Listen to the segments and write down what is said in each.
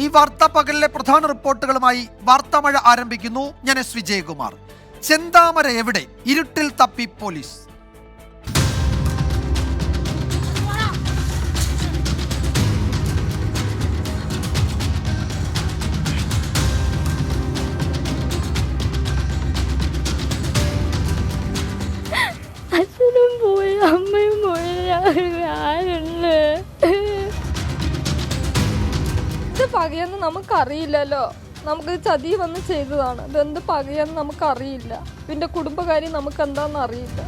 ഈ വാർത്താ പകലിലെ പ്രധാന റിപ്പോർട്ടുകളുമായി വാർത്താമഴ ആരംഭിക്കുന്നു. ഞാൻ എസ് വിജയകുമാർ. ചെന്താമര എവിടെ? ഇരുട്ടിൽ തപ്പി പോലീസ്. അച്ഛനും പോയി, അമ്മയും പോയി, ആരുണ്ട്? ഇത് പകയെന്ന് നമുക്കറിയില്ലല്ലോ. നമുക്ക് ചതി വന്ന് ചെയ്തതാണ്. ഇതെന്ത് പകയെന്ന് നമുക്കറിയില്ല. ഇതിന്റെ കുടുംബകാര്യം നമുക്ക് എന്താണെന്ന് അറിയില്ല.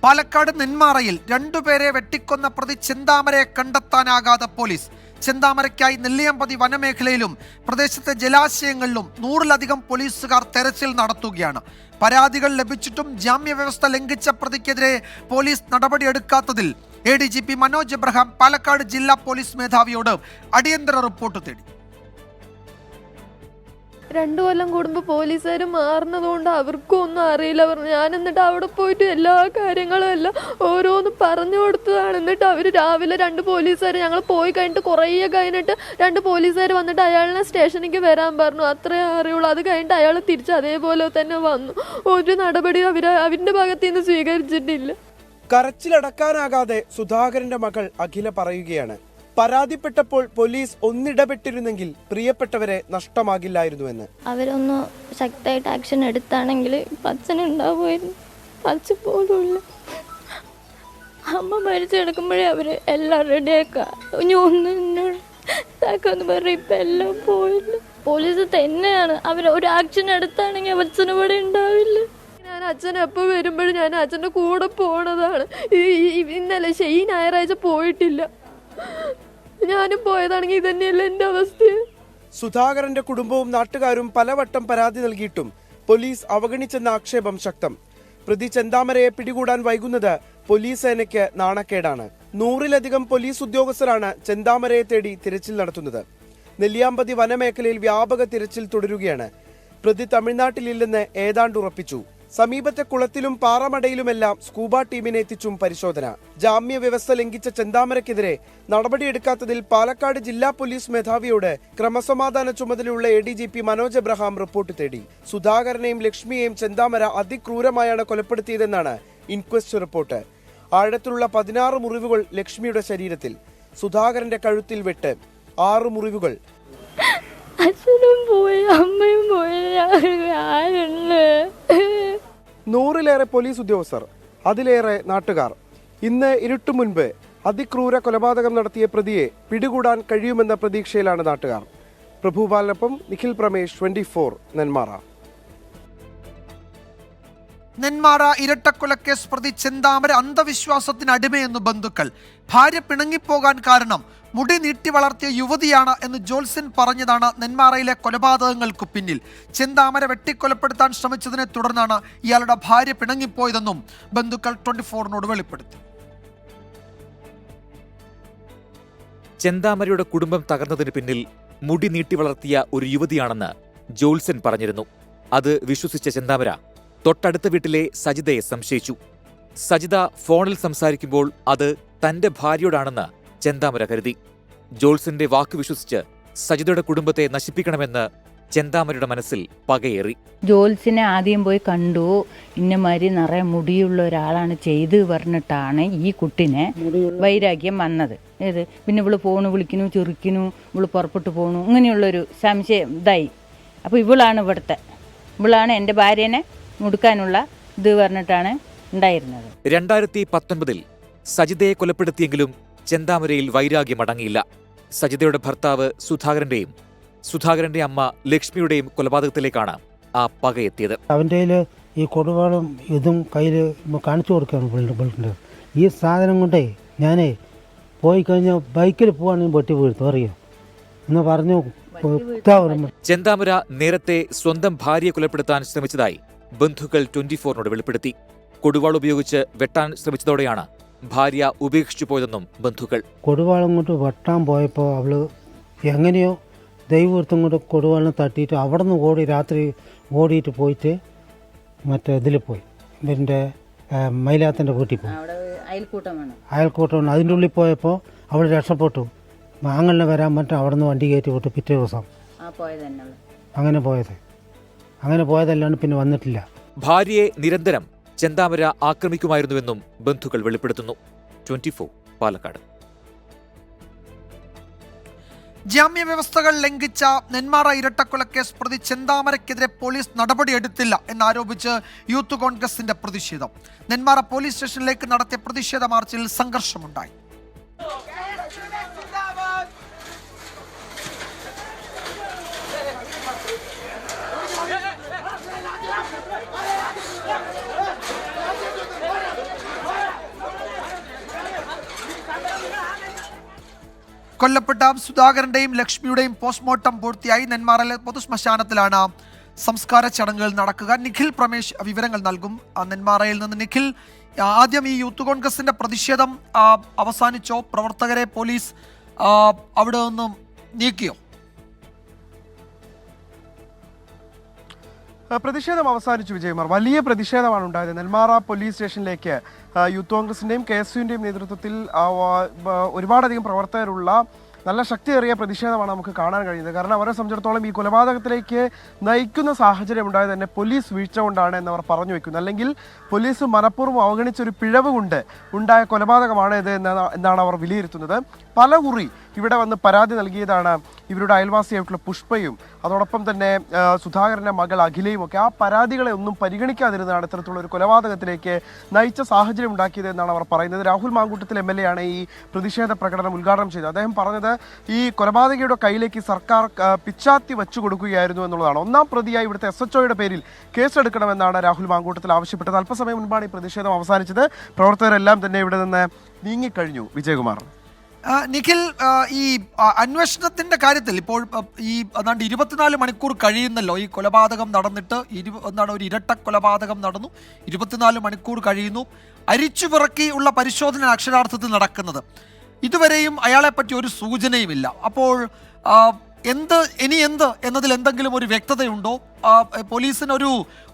പാലക്കാട് നെന്മാറയിൽ രണ്ടുപേരെ വെട്ടിക്കൊന്ന പ്രതി ചെന്താമരയെ കണ്ടെത്താനാകാതെ പോലീസ്. ചെന്താമരയ്ക്കായി നെല്ലിയമ്പതി വനമേഖലയിലും പ്രദേശത്തെ ജലാശയങ്ങളിലും 100-ലധികം പോലീസുകാർ തെരച്ചിൽ നടത്തുകയാണ്. പരാതികൾ ലഭിച്ചിട്ടും ജാമ്യവ്യവസ്ഥ ലംഘിച്ച പ്രതിക്കെതിരെ പോലീസ് നടപടിയെടുക്കാത്തതിൽ ADGP മനോജ് എബ്രഹാം പാലക്കാട് ജില്ലാ പോലീസ് മേധാവിയോട് അടിയന്തര റിപ്പോർട്ട് തേടി. 2 കൊല്ലം കൂടുമ്പോൾ പോലീസുകാർ മാറുന്നതുകൊണ്ട് അവർക്കും ഒന്നും അറിയില്ല പറഞ്ഞു. ഞാൻ എന്നിട്ട് അവിടെ പോയിട്ട് എല്ലാ കാര്യങ്ങളും എല്ലാം ഓരോന്ന് പറഞ്ഞു കൊടുത്തതാണ്. എന്നിട്ട് അവർ രാവിലെ 2 പോലീസുകാർ ഞങ്ങൾ പോയി കഴിഞ്ഞിട്ട് കുറേ കഴിഞ്ഞിട്ട് 2 പോലീസുകാർ വന്നിട്ട് അയാളിനെ സ്റ്റേഷനിലേക്ക് വരാൻ പറഞ്ഞു. അത്രേ അറിയുള്ളൂ. അത് കഴിഞ്ഞിട്ട് അയാൾ തിരിച്ച് അതേപോലെ തന്നെ വന്നു. ഒരു നടപടി അവരുടെ ഭാഗത്ത് നിന്ന് സ്വീകരിച്ചിട്ടില്ല. കരച്ചിലടക്കാനാകാതെ സുധാകരന്റെ മകൾ അഖില പറയുകയാണ്, പരാതിപ്പെട്ടപ്പോൾ പോലീസ് ഒന്നിടപെട്ടിരുന്നെങ്കിൽ പ്രിയപ്പെട്ടവരെ നഷ്ടമാകില്ലായിരുന്നുവെന്ന്. അവരൊന്ന് ശക്തമായിട്ട് ആക്ഷൻ എടുത്താണെങ്കിൽ അച്ഛനുണ്ടാവുമായിരുന്നു. പച്ച പോലുമില്ല. അമ്മ മരിച്ചെടുക്കുമ്പോഴേ അവർ എല്ലാം റെഡിയാക്കാം. ഇനി ഒന്നും ഇതാക്കാന്ന് പറയും. ഇപ്പം എല്ലാം പോയില്ല. പോലീസ് തന്നെയാണ്. അവർ ഒരു ആക്ഷൻ എടുത്താണെങ്കിൽ അച്ഛനും ഇവിടെ ഉണ്ടാവില്ല. ഞാൻ അച്ഛൻ എപ്പോൾ വരുമ്പോഴും ഞാൻ അച്ഛൻ്റെ കൂടെ പോണതാണ്. ഇന്നലെ ഈ ഞായറാഴ്ച പോയിട്ടില്ല. ഞാനും പോയതാണെങ്കിൽ ഇതന്നെയല്ല എൻ്റെ അവസ്ഥ. സുധാകരന്റെ കുടുംബവും നാട്ടുകാരും പലവട്ടം പരാതി നൽകിയിട്ടും പോലീസ് അവഗണിച്ചെന്ന ആക്ഷേപം ശക്തം. പ്രതി ചെന്താമരയെ പിടികൂടാൻ വൈകുന്നത് പോലീസ് സേനയ്ക്ക് നാണക്കേടാണ്. 100-ലധികം പോലീസ് ഉദ്യോഗസ്ഥരാണ് ചെന്താമരയെ തേടി തിരച്ചിൽ നടത്തുന്നത്. നെല്ലിയാമ്പതി വനമേഖലയിൽ വ്യാപക തിരച്ചിൽ തുടരുകയാണ്. പ്രതി തമിഴ്നാട്ടിലില്ലെന്ന് ഏതാണ്ട് ഉറപ്പിച്ചു. സമീപത്തെ കുളത്തിലും പാറമടയിലുമെല്ലാം സ്കൂബ ടീമിനെ എത്തിച്ചും പരിശോധന. ജാമ്യ വ്യവസ്ഥ ലംഘിച്ച ചെന്താമരയ്ക്കെതിരെ നടപടിയെടുക്കാത്തതിൽ പാലക്കാട് ജില്ലാ പോലീസ് മേധാവിയോട് ക്രമസമാധാന ചുമതലയുള്ള ADGP മനോജ് എബ്രഹാം റിപ്പോർട്ട് തേടി. സുധാകരനെയും ലക്ഷ്മിയെയും ചെന്താമര അതിക്രൂരമായാണ് കൊലപ്പെടുത്തിയതെന്നാണ് ഇൻക്വസ്റ്റ് റിപ്പോർട്ട്. ആഴത്തിലുള്ള 16 മുറിവുകൾ ലക്ഷ്മിയുടെ ശരീരത്തിൽ. സുധാകരന്റെ കഴുത്തിൽ വെട്ട് 6 മുറിവുകൾ. അച്ഛനും പോയി, അമ്മയും പോയി, ആരുണ്ട്? 100-ലേറെ പോലീസ് ഉദ്യോഗസ്ഥർ, അതിലേറെ നാട്ടുകാർ. ഇന്ന് ഇരുട്ടു മുൻപ് അതിക്രൂര കൊലപാതകം നടത്തിയ പ്രതിയെ പിടികൂടാൻ കഴിയുമെന്ന പ്രതീക്ഷയിലാണ് നാട്ടുകാർ. പ്രഭുപാലിനൊപ്പം നിഖിൽ പ്രമേഷ്, 24 നെന്മാറ. നെന്മാറ ഇരട്ടക്കൊലക്കേസ് പ്രതി ചെന്താമര അന്ധവിശ്വാസത്തിന് അടിമയെന്ന് ബന്ധുക്കൾ. ഭാര്യ പിണങ്ങിപ്പോകാൻ കാരണം മുടി നീട്ടി വളർത്തിയ യുവതിയാണ് എന്ന് ജോത്സ്യൻ പറഞ്ഞതാണ് നെന്മാറയിലെ കൊലപാതകങ്ങൾക്ക് പിന്നിൽ. ചെന്താമര വെട്ടിക്കൊലപ്പെടുത്താൻ ശ്രമിച്ചതിനെ തുടർന്നാണ് ഇയാളുടെ ഭാര്യ പിണങ്ങിപ്പോയതെന്നും ബന്ധുക്കൾ 24-നോട് വെളിപ്പെടുത്തി. ചെന്താമരയുടെ കുടുംബം തകർന്നതിന് പിന്നിൽ മുടി നീട്ടി വളർത്തിയ ഒരു യുവതിയാണെന്ന് ജോത്സ്യൻ പറഞ്ഞിരുന്നു. അത് വിശ്വസിച്ച ചെന്താമര തൊട്ടടുത്ത വീട്ടിലെ സജിതയെ സംശയിച്ചു. സജിത ഫോണിൽ സംസാരിക്കുമ്പോൾ അത് തന്റെ ഭാര്യയോടാണെന്ന് ചെന്താമര കരുതി. ജോത്സ്യന്റെ വാക്ക് വിശ്വസിച്ച് സജിതയുടെ കുടുംബത്തെ നശിപ്പിക്കണമെന്ന് ചെന്താമരയുടെ മനസ്സിൽ പകയേറി. ജോത്സ്യനെ ആദ്യം പോയി കണ്ടു. ഇന്നമാതിരി നിറയെ മുടിയുള്ള ഒരാളാണ് ചെയ്ത് പറഞ്ഞിട്ടാണ് ഈ കുട്ടിനെ വൈരാഗ്യം വന്നത്. ഏത് പിന്നെ ഇവള് ഫോണ് വിളിക്കുന്നു, ചെറുക്കുന്നു, ഇവള് പുറപ്പെട്ടു പോണു, ഇങ്ങനെയുള്ളൊരു സംശയം ഇതായി. അപ്പോൾ ഇവളാണ് എൻ്റെ ഭാര്യനെ മുടുക്കാനുള്ള ഇത് പറഞ്ഞിട്ടാണ് ഉണ്ടായിരുന്നത്. 2019-ൽ സജിതയെ കൊലപ്പെടുത്തിയെങ്കിലും ചെന്താമരയിൽ വൈരാഗ്യം അടങ്ങിയില്ല. സജിതയുടെ ഭർത്താവ് സുധാകരന്റെ അമ്മ ലക്ഷ്മിയുടെയും കൊലപാതകത്തിലേക്കാണ് ആ പകയെത്തിയത്. അവൻ്റെ ഈ കൊടുവാളും ഇതും കയ്യിൽ കാണിച്ചു കൊടുക്കുകയാണ്. ഈ സാധനം കൊണ്ടേ ഞാനേ പോയി കഴിഞ്ഞാൽ ബൈക്കിൽ പോവാണെങ്കിൽ വെട്ടി വീഴ്ത്തു അറിയോ എന്ന് പറഞ്ഞു. ചെന്താമര നേരത്തെ സ്വന്തം ഭാര്യയെ കൊലപ്പെടുത്താൻ ശ്രമിച്ചതായി ബന്ധുക്കൾ 24-നോട് വെളിപ്പെടുത്തി. കൊടുവാൾ ഉപയോഗിച്ച് വെട്ടാൻ ശ്രമിച്ചതോടെയാണ് ഭാര്യ ഉപേക്ഷിച്ചു പോയതെന്നും ബന്ധുക്കൾ. കൊടുവാളം കൊണ്ട് വെട്ടാൻ പോയപ്പോൾ അവള് എങ്ങനെയോ ദൈവവൃത്തം കൊണ്ട് കൊടുവാളിനെ തട്ടിയിട്ട് അവിടെ നിന്ന് രാത്രി ഓടിയിട്ട് പോയിട്ട് മറ്റേ ഇതിൽ പോയി, ഇവൻ്റെ മയിലാത്തിൻ്റെ വീട്ടിൽ പോകും. അവിടെ അയൽക്കൂട്ടമാണ്. അയൽക്കൂട്ടമാണ്. അതിൻ്റെ ഉള്ളിൽ പോയപ്പോൾ അവൾ രക്ഷപ്പെട്ടു. അങ്ങനെ വരാൻ പറ്റും. അവിടെ നിന്ന് വണ്ടി കയറ്റി വിട്ടു. പിറ്റേ ദിവസം അങ്ങനെ പോയത്. അങ്ങനെ പോയതല്ലാണ്ട് പിന്നെ വന്നിട്ടില്ല. ഭാര്യയെ നിരന്തരം ചെന്താമര ആക്രമിക്കുമായിരുന്നുവെന്നും ബന്ധുക്കൾ വെളിപ്പെടുത്തുന്നു. 24 പാലക്കാട്. ജാമ്യ വ്യവസ്ഥകൾ ലംഘിച്ച നെന്മാറ ഇരട്ടക്കൊലക്കേസ് പ്രതി ചെന്താമരയ്ക്കെതിരെ പോലീസ് നടപടിയെടുത്തില്ല എന്നാരോപിച്ച് യൂത്ത് കോൺഗ്രസിന്റെ പ്രതിഷേധം. നെന്മാറ പോലീസ് സ്റ്റേഷനിലേക്ക് നടത്തിയ പ്രതിഷേധ മാർച്ചിൽ സംഘർഷമുണ്ടായി. കൊല്ലപ്പെട്ട സുധാകരന്റെയും ലക്ഷ്മിയുടെയും പോസ്റ്റ്മോർട്ടം പൂർത്തിയായി. നെന്മാറയിലെ പൊതുശ്മശാനത്തിലാണ് സംസ്കാര ചടങ്ങുകൾ നടക്കുക. നിഖിൽ പ്രമേശ് വിവരങ്ങൾ നൽകും. നെന്മാറയിൽ നിന്ന് നിഖിൽ, ആദ്യം ഈ യൂത്ത് കോൺഗ്രസിന്റെ പ്രതിഷേധം അവസാനിച്ചോ? പ്രവർത്തകരെ പോലീസ് അവിടെ നിന്നും നീക്കിയോ? പ്രതിഷേധം അവസാനിച്ചു വിജയകുമാർ. വലിയ പ്രതിഷേധമാണ് ഉണ്ടായത്. നെന്മാറ പോലീസ് സ്റ്റേഷനിലേക്ക് യൂത്ത് കോൺഗ്രസിൻ്റെയും KSUവിൻ്റെയും നേതൃത്വത്തിൽ ഒരുപാടധികം പ്രവർത്തകരുള്ള നല്ല ശക്തിയേറിയ പ്രതിഷേധമാണ് നമുക്ക് കാണാൻ കഴിയുന്നത്. കാരണം അവരെ സംബന്ധിച്ചിടത്തോളം ഈ കൊലപാതകത്തിലേക്ക് നയിക്കുന്ന സാഹചര്യം ഉണ്ടായത് തന്നെ പോലീസ് വീഴ്ച കൊണ്ടാണ് എന്നവർ പറഞ്ഞു വെക്കുന്നത്. അല്ലെങ്കിൽ പോലീസ് മനഃപൂർവ്വം അവഗണിച്ചൊരു പിഴവ് കൊണ്ട് ഉണ്ടായ കൊലപാതകമാണ് ഇത് എന്നാണ് അവർ വിലയിരുത്തുന്നത്. പലകുറി ഇവിടെ വന്ന് പരാതി നൽകിയതാണ് ഇവരുടെ അയൽവാസിയായിട്ടുള്ള പുഷ്പയും അതോടൊപ്പം തന്നെ സുധാകരൻ്റെ മകൾ അഖിലയും ഒക്കെ. ആ പരാതികളെ ഒന്നും പരിഗണിക്കാതിരുന്നതാണ് ഇത്തരത്തിലുള്ള ഒരു കൊലപാതകത്തിലേക്ക് നയിച്ച സാഹചര്യം ഉണ്ടാക്കിയത് എന്നാണ് അവർ പറയുന്നത്. രാഹുൽ മാങ്കൂട്ടത്തിൽ MLA ആണ് ഈ പ്രതിഷേധ പ്രകടനം ഉദ്ഘാടനം ചെയ്തത്. അദ്ദേഹം പറഞ്ഞത് ഈ കൊലപാതകയുടെ കയ്യിലേക്ക് സർക്കാർ പിച്ചാത്തി വെച്ചു കൊടുക്കുകയായിരുന്നു എന്നുള്ളതാണ്. ഒന്നാം പ്രതിയായി ഇവിടുത്തെ SHOയുടെ പേരിൽ കേസെടുക്കണമെന്നാണ് രാഹുൽ മാങ്കൂട്ടത്തിൽ ആവശ്യപ്പെട്ടത്. അല്പസമയം മുൻപാണ് ഈ പ്രതിഷേധം അവസാനിച്ചത്. പ്രവർത്തകരെല്ലാം തന്നെ ഇവിടെ നിന്ന് നീങ്ങിക്കഴിഞ്ഞു. വിജയകുമാർ. നിഖിൽ, ഈ അന്വേഷണത്തിന്റെ കാര്യത്തിൽ ഇപ്പോൾ ഈ 24 മണിക്കൂർ കഴിയുന്നല്ലോ ഈ കൊലപാതകം നടന്നിട്ട്. ഒരു ഇരട്ട കൊലപാതകം നടന്നു, 24 മണിക്കൂർ കഴിയുന്നു. അരിച്ചുപിറക്കി ഉള്ള പരിശോധന അക്ഷരാർത്ഥത്തിൽ നടക്കുന്നത്. ഇതുവരെയും അയാളെ പറ്റി ഒരു സൂചനയുമില്ല. അപ്പോൾ ഇനി എന്ത് എന്നതിൽ എന്തെങ്കിലും ഒരു വ്യക്തതയുണ്ടോ? പോലീസിന്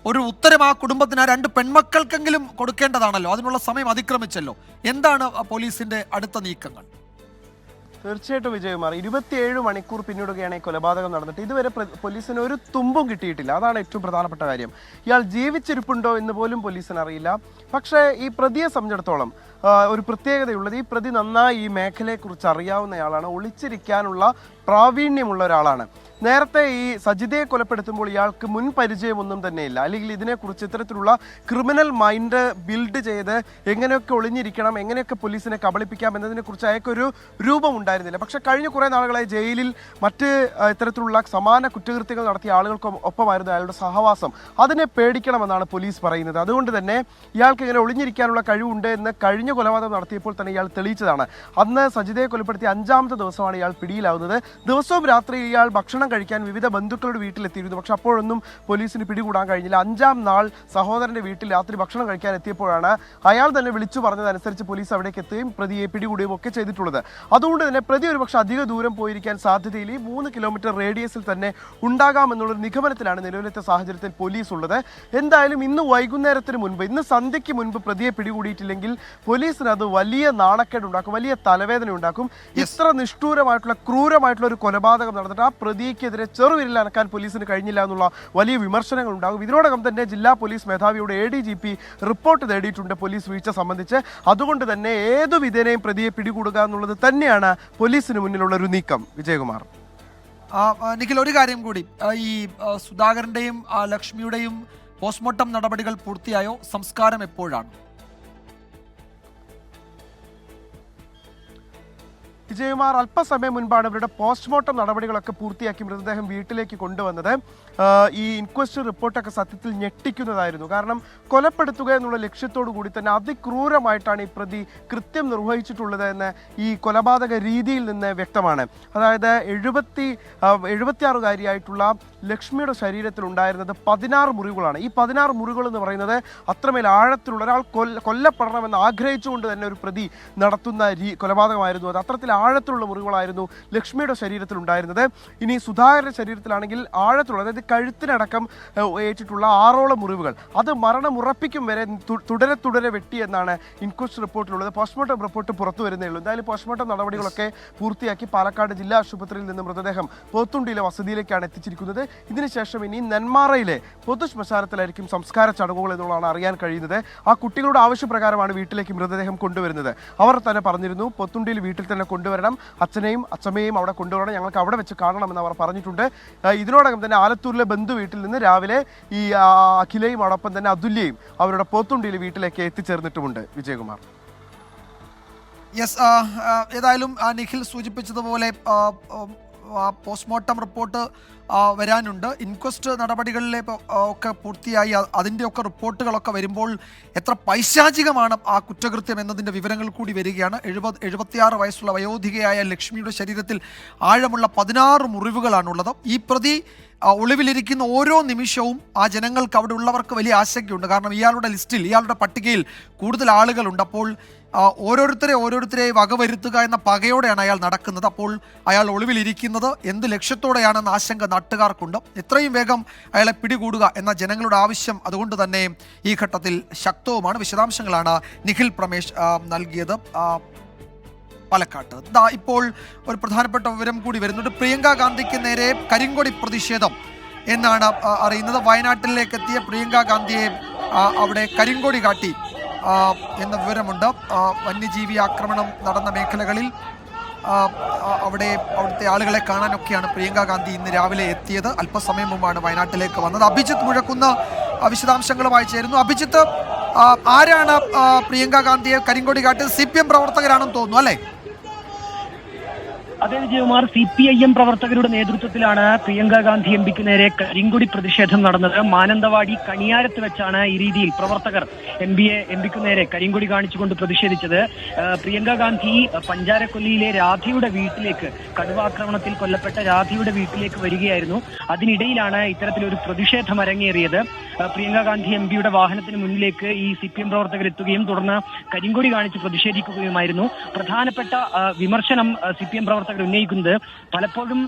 ഒരു ഉത്തരം ആ കുടുംബത്തിന്, ആ 2 പെൺമക്കൾക്കെങ്കിലും കൊടുക്കേണ്ടതാണല്ലോ. അതിനുള്ള സമയം അതിക്രമിച്ചല്ലോ. എന്താണ് പോലീസിന്റെ അടുത്ത നീക്കങ്ങൾ? തീർച്ചയായിട്ടും വിജയകുമാർ, 27 മണിക്കൂർ പിന്നിടുകയാണ് ഈ കൊലപാതകം നടന്നിട്ട്. ഇതുവരെ പോലീസിന് ഒരു തുമ്പും കിട്ടിയിട്ടില്ല. അതാണ് ഏറ്റവും പ്രധാനപ്പെട്ട കാര്യം. ഇയാൾ ജീവിച്ചിരിപ്പുണ്ടോ എന്ന് പോലും പോലീസിന് അറിയില്ല. പക്ഷേ ഈ പ്രതിയെ സംബന്ധിച്ചിടത്തോളം ഒരു പ്രത്യേകതയുള്ളത്, ഈ പ്രതി നന്നായി ഈ മേഖലയെക്കുറിച്ച് അറിയാവുന്നയാളാണ്. ഒളിച്ചിരിക്കാനുള്ള പ്രാവീണ്യമുള്ള ഒരാളാണ്. നേരത്തെ ഈ സജിതയെ കൊലപ്പെടുത്തുമ്പോൾ ഇയാൾക്ക് മുൻ പരിചയമൊന്നും തന്നെയില്ല. അല്ലെങ്കിൽ ഇതിനെക്കുറിച്ച് ഇത്തരത്തിലുള്ള ക്രിമിനൽ മൈൻഡ് ബിൽഡ് ചെയ്ത് എങ്ങനെയൊക്കെ ഒളിഞ്ഞിരിക്കണം, എങ്ങനെയൊക്കെ പോലീസിനെ കബളിപ്പിക്കാം എന്നതിനെക്കുറിച്ച് അയാൾക്കൊരു രൂപം ഉണ്ടായിരുന്നില്ല. പക്ഷേ കഴിഞ്ഞ കുറേ നാളുകളായി ജയിലിൽ മറ്റ് ഇത്തരത്തിലുള്ള സമാന കുറ്റകൃത്യങ്ങൾ നടത്തിയ ആളുകൾക്കൊപ്പമായിരുന്നു അയാളുടെ സഹവാസം. അതിനെ പേടിക്കണമെന്നാണ് പോലീസ് പറയുന്നത്. അതുകൊണ്ട് തന്നെ ഇയാൾക്ക് ഇങ്ങനെ ഒളിഞ്ഞിരിക്കാനുള്ള കഴിവുണ്ട് എന്ന് കഴിഞ്ഞ കൊലപാതകം നടത്തിയപ്പോൾ തന്നെ ഇയാൾ തെളിയിച്ചതാണ്. അന്ന് സജിതയെ കൊലപ്പെടുത്തിയ 5ാമത്തെ ദിവസമാണ് ഇയാൾ പിടിയിലാവുന്നത്. ദിവസവും രാത്രി ഇയാൾ ഭക്ഷണം കഴിക്കാൻ വിവിധ ബന്ധുക്കളുടെ വീട്ടിലെത്തിയിരുന്നു. പക്ഷെ അപ്പോഴൊന്നും പോലീസിന് പിടികൂടാൻ കഴിഞ്ഞില്ല. 5ാം നാൾ സഹോദരന്റെ വീട്ടിൽ രാത്രി ഭക്ഷണം കഴിക്കാൻ എത്തിയപ്പോഴാണ് അയാൾ തന്നെ വിളിച്ചു പറഞ്ഞതനുസരിച്ച് പോലീസ് അവിടേക്ക് എത്തുകയും പ്രതിയെ പിടികൂടുകയും ഒക്കെ ചെയ്തിട്ടുള്ളത്. അതുകൊണ്ട് തന്നെ പ്രതി ഒരുപക്ഷെ അധിക ദൂരം പോയിരിക്കാൻ സാധ്യതയില്ല. ഈ 3 കിലോമീറ്റർ റേഡിയസിൽ തന്നെ ഉണ്ടാകാമെന്നുള്ളൊരു നിഗമനത്തിലാണ് നിലവിലത്തെ സാഹചര്യത്തിൽ പോലീസ് ഉള്ളത്. എന്തായാലും ഇന്ന് വൈകുന്നേരത്തിന് മുൻപ്, ഇന്ന് സന്ധ്യയ്ക്ക് മുൻപ് പ്രതിയെ പിടികൂടിയിട്ടില്ലെങ്കിൽ പോലീസിന് അത് വലിയ നാണക്കേട് ഉണ്ടാക്കും, വലിയ തലവേദന ഉണ്ടാക്കും. ഇത്ര നിഷ്ഠൂരമായിട്ടുള്ള ക്രൂരമായിട്ടുള്ള ഒരു കൊലപാതകം നടന്നിട്ട് ആ പ്രതിക്കെതിരെ ചെറുവിരൽ അനക്കാൻ പോലീസിന് കഴിഞ്ഞില്ല എന്നുള്ള വലിയ വിമർശനങ്ങൾ ഉണ്ടാകും. ഇതിനോടകം തന്നെ ജില്ലാ പോലീസ് മേധാവിയുടെ ADGP റിപ്പോർട്ട് നേടിയിട്ടുണ്ട് പോലീസ് വീഴ്ച സംബന്ധിച്ച്. അതുകൊണ്ട് തന്നെ ഏതു വിധേനയും പ്രതിയെ പിടികൂടുക എന്നുള്ളത് തന്നെയാണ് പോലീസിന് മുന്നിലുള്ള ഒരു നീക്കം. വിജയകുമാർ. നിഖിൽ, ഒരു കാര്യം കൂടി, ഈ സുധാകരന്റെയും ലക്ഷ്മിയുടെയും പോസ്റ്റ്മോർട്ടം നടപടികൾ പൂർത്തിയായോ? സംസ്കാരം എപ്പോഴാണ്? വിജയകുമാർ, അല്പസമയം മുൻപാണ് ഇവരുടെ പോസ്റ്റ്മോർട്ടം നടപടികളൊക്കെ പൂർത്തിയാക്കി മൃതദേഹം വീട്ടിലേക്ക് കൊണ്ടുവന്നത്. ഈ ഇൻക്വസ്റ്റ് റിപ്പോർട്ടൊക്കെ സത്യത്തിൽ ഞെട്ടിക്കുന്നതായിരുന്നു. കാരണം കൊലപ്പെടുത്തുക എന്നുള്ള ലക്ഷ്യത്തോടു കൂടി തന്നെ അതിക്രൂരമായിട്ടാണ് ഈ പ്രതി കൃത്യം നിർവഹിച്ചിട്ടുള്ളത് എന്ന് ഈ കൊലപാതക രീതിയിൽ നിന്ന് വ്യക്തമാണ്. അതായത് 76-കാരിയായിട്ടുള്ള ലക്ഷ്മിയുടെ ശരീരത്തിൽ ഉണ്ടായിരുന്നത് 16 മുറിവുകളാണ്. ഈ 16 മുറിവുകൾ എന്ന് പറയുന്നത് അത്രമേൽ ആഴത്തിലുള്ള ഒരാൾ കൊല്ലപ്പെടണമെന്ന് ആഗ്രഹിച്ചുകൊണ്ട് തന്നെ ഒരു പ്രതി നടത്തുന്ന കൊലപാതകമായിരുന്നു അത്. അത്തരത്തിൽ ആഴത്തിലുള്ള മുറിവുകളായിരുന്നു ലക്ഷ്മിയുടെ ശരീരത്തിൽ ഉണ്ടായിരുന്നത്. ഇനി സുധാകരന്റെ ശരീരത്തിലാണെങ്കിൽ ആഴത്തിലുള്ള, അതായത് കഴുത്തിനടക്കം ഏറ്റിട്ടുള്ള 6ഓളം മുറിവുകൾ, അത് മരണമുറപ്പിക്കും വരെ തുടരെ വെട്ടി എന്നാണ് ഇൻക്വസ്റ്റ് റിപ്പോർട്ടിലുള്ളത്. പോസ്റ്റ്മോർട്ടം റിപ്പോർട്ട് പുറത്തു വരുന്നേ ഉള്ളൂ. എന്തായാലും പോസ്റ്റ്മോർട്ടം നടപടികളൊക്കെ പൂർത്തിയാക്കി പാലക്കാട് ജില്ലാ ആശുപത്രിയിൽ നിന്ന് മൃതദേഹം പോത്തുണ്ടിയിലെ വസതിയിലേക്കാണ് എത്തിച്ചിരിക്കുന്നത്. ഇതിനുശേഷം ഇനി നെന്മാറയിലെ പൊതു ശ്മശാനത്തിലായിരിക്കും സംസ്കാര ചടങ്ങുകൾ എന്നുള്ളതാണ് അറിയാൻ കഴിയുന്നത്. ആ കുട്ടികളുടെ ആവശ്യപ്രകാരമാണ് വീട്ടിലേക്ക് മൃതദേഹം കൊണ്ടുവരുന്നത്. അവർ തന്നെ പറഞ്ഞിരുന്നു, പൊത്തുണ്ടിയിൽ വീട്ടിൽ തന്നെ കൊണ്ടുവരണം, അച്ഛനെയും അച്ഛമ്മയെയും അവിടെ കൊണ്ടുവരണം, ഞങ്ങൾക്ക് അവിടെ വെച്ച് കാണണമെന്ന് അവർ പറഞ്ഞിട്ടുണ്ട്. ഇതിനോടകം തന്നെ ആലത്തൂരിലെ ബന്ധു വീട്ടിൽ നിന്ന് രാവിലെ ഈ അഖിലയും അതോടൊപ്പം തന്നെ അതുല്യയും അവരുടെ പോത്തുണ്ടിയിൽ വീട്ടിലേക്ക് എത്തിച്ചേർന്നിട്ടുമുണ്ട്. വിജയകുമാർ. യെസ്, ഏതായാലും നിഖിൽ സൂചിപ്പിച്ചതുപോലെ പോസ്റ്റ്മോർട്ടം റിപ്പോർട്ട് വരാനുണ്ട്. ഇൻക്വസ്റ്റ് നടപടികളിലെ ഒക്കെ പൂർത്തിയായി അതിൻ്റെയൊക്കെ റിപ്പോർട്ടുകളൊക്കെ വരുമ്പോൾ എത്ര പൈശാചികമാണ് ആ കുറ്റകൃത്യം എന്നതിൻ്റെ വിവരങ്ങൾ കൂടി വരികയാണ്. 76 വയസ്സുള്ള വയോധികയായ ലക്ഷ്മിയുടെ ശരീരത്തിൽ ആഴമുള്ള 16 മുറിവുകളാണുള്ളത്. ഈ പ്രതി ഒളിവിലിരിക്കുന്ന ഓരോ നിമിഷവും ആ ജനങ്ങൾക്ക് അവിടെ ഉള്ളവർക്ക് വലിയ ആശങ്കയുണ്ട്. കാരണം ഇയാളുടെ ലിസ്റ്റിൽ, ഇയാളുടെ പട്ടികയിൽ കൂടുതൽ ആളുകളുണ്ട്. അപ്പോൾ ഓരോരുത്തരെ വകവരുത്തുക എന്ന പകയോടെയാണ് അയാൾ നടക്കുന്നത്. അപ്പോൾ അയാൾ ഒളിവിലിരിക്കുന്നത് എന്ത് ലക്ഷ്യത്തോടെയാണെന്ന ആശങ്ക നാട്ടുകാർക്കുണ്ട്. എത്രയും വേഗം അയാളെ പിടികൂടുക എന്ന ജനങ്ങളുടെ ആവശ്യം അതുകൊണ്ട് തന്നെ ഈ ഘട്ടത്തിൽ ശക്തവുമാണ്. വിശദാംശങ്ങളാണ് നിഖിൽ പ്രമേഷ് നൽകിയത് പാലക്കാട്ട്. ഇപ്പോൾ ഒരു പ്രധാനപ്പെട്ട വിവരം കൂടി വരുന്നുണ്ട്. പ്രിയങ്ക ഗാന്ധിക്ക് നേരെ കരിങ്കൊടി പ്രതിഷേധം എന്നാണ് അറിയുന്നത്. വയനാട്ടിലേക്ക് എത്തിയ പ്രിയങ്ക ഗാന്ധിയെ അവിടെ കരിങ്കൊടി കാട്ടി എന്ന വിവരമുണ്ട്. വന്യജീവി ആക്രമണം നടന്ന മേഖലകളിൽ അവിടുത്തെ ആളുകളെ കാണാനൊക്കെയാണ് പ്രിയങ്ക ഗാന്ധി ഇന്ന് രാവിലെ എത്തിയത്. അല്പസമയം മുമ്പാണ് വയനാട്ടിലേക്ക് വന്നത്. അഭിജിത്ത് മുഴക്കുന്ന വിശദാംശങ്ങളുമായി ചേരുന്നു. അഭിജിത്ത്, ആരാണ് പ്രിയങ്ക ഗാന്ധിയെ കരിങ്കൊടി കാട്ടിയത്? CPM പ്രവർത്തകരാണെന്ന് തോന്നുന്നു, അല്ലേ? അതെ വിജയകുമാർ, CPIM പ്രവർത്തകരുടെ നേതൃത്വത്തിലാണ് പ്രിയങ്ക ഗാന്ധി എംപിക്ക് നേരെ കരിങ്കൊടി പ്രതിഷേധം നടന്നത്. മാനന്തവാടി കണിയാരത്ത് വെച്ചാണ് ഈ രീതിയിൽ പ്രവർത്തകർ എംപിക്ക് നേരെ കരിങ്കൊടി കാണിച്ചുകൊണ്ട് പ്രതിഷേധിച്ചത്. പ്രിയങ്ക ഗാന്ധി പഞ്ചാരക്കൊല്ലിയിലെ രാധയുടെ വീട്ടിലേക്ക്, കടുവാക്രമണത്തിൽ കൊല്ലപ്പെട്ട രാധയുടെ വീട്ടിലേക്ക് വരികയായിരുന്നു. അതിനിടയിലാണ് ഇത്തരത്തിലൊരു പ്രതിഷേധം അരങ്ങേറിയത്. പ്രിയങ്ക ഗാന്ധി എംപിയുടെ വാഹനത്തിന് മുന്നിലേക്ക് ഈ CPM പ്രവർത്തകർ എത്തുകയും തുടർന്ന് കരിങ്കൊടി കാണിച്ച് പ്രതിഷേധിക്കുകയുമായിരുന്നു. പ്രധാനപ്പെട്ട വിമർശനം CPM പ്രവർത്തകർ ഉന്നയിക്കുന്നത് പലപ്പോഴും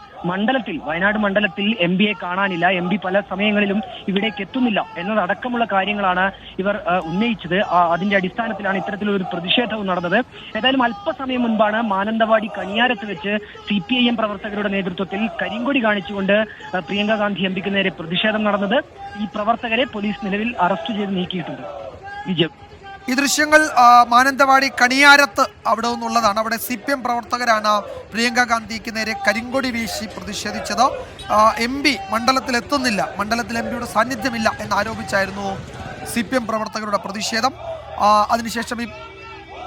വയനാട് മണ്ഡലത്തിൽ എംപിയെ കാണാനില്ല, എംപി പല സമയങ്ങളിലും ഇവിടേക്ക് എത്തുന്നില്ല എന്നതടക്കമുള്ള കാര്യങ്ങളാണ് ഇവർ ഉന്നയിച്ചത്. അതിന്റെ അടിസ്ഥാനത്തിലാണ് ഇത്തരത്തിലൊരു പ്രതിഷേധവും നടന്നത്. ഏതായാലും അല്പസമയം മുൻപാണ് മാനന്തവാടി കണിയാരത്ത് വെച്ച് CPIM പ്രവർത്തകരുടെ നേതൃത്വത്തിൽ കരിങ്കൊടി കാണിച്ചുകൊണ്ട് പ്രിയങ്ക ഗാന്ധി എംപിക്ക് നേരെ പ്രതിഷേധം നടന്നത്. ഈ പ്രവർത്തകരെ പോലീസ് നിലവിൽ അറസ്റ്റ് ചെയ്ത് നീക്കിയിട്ടുണ്ട്. വിജയ്, ഈ ദൃശ്യങ്ങൾ മാനന്തവാടി കണിയാരത്ത് അവിടെ നിന്നുള്ളതാണ്. അവിടെ CPM പ്രവർത്തകരാണ് പ്രിയങ്ക ഗാന്ധിക്ക് നേരെ കരിങ്കൊടി വീശി പ്രതിഷേധിച്ചത്. MP മണ്ഡലത്തിൽ എത്തുന്നില്ല, മണ്ഡലത്തിൽ MPയുടെ സാന്നിധ്യമില്ല എന്നാരോപിച്ചായിരുന്നു CPM പ്രവർത്തകരുടെ പ്രതിഷേധം.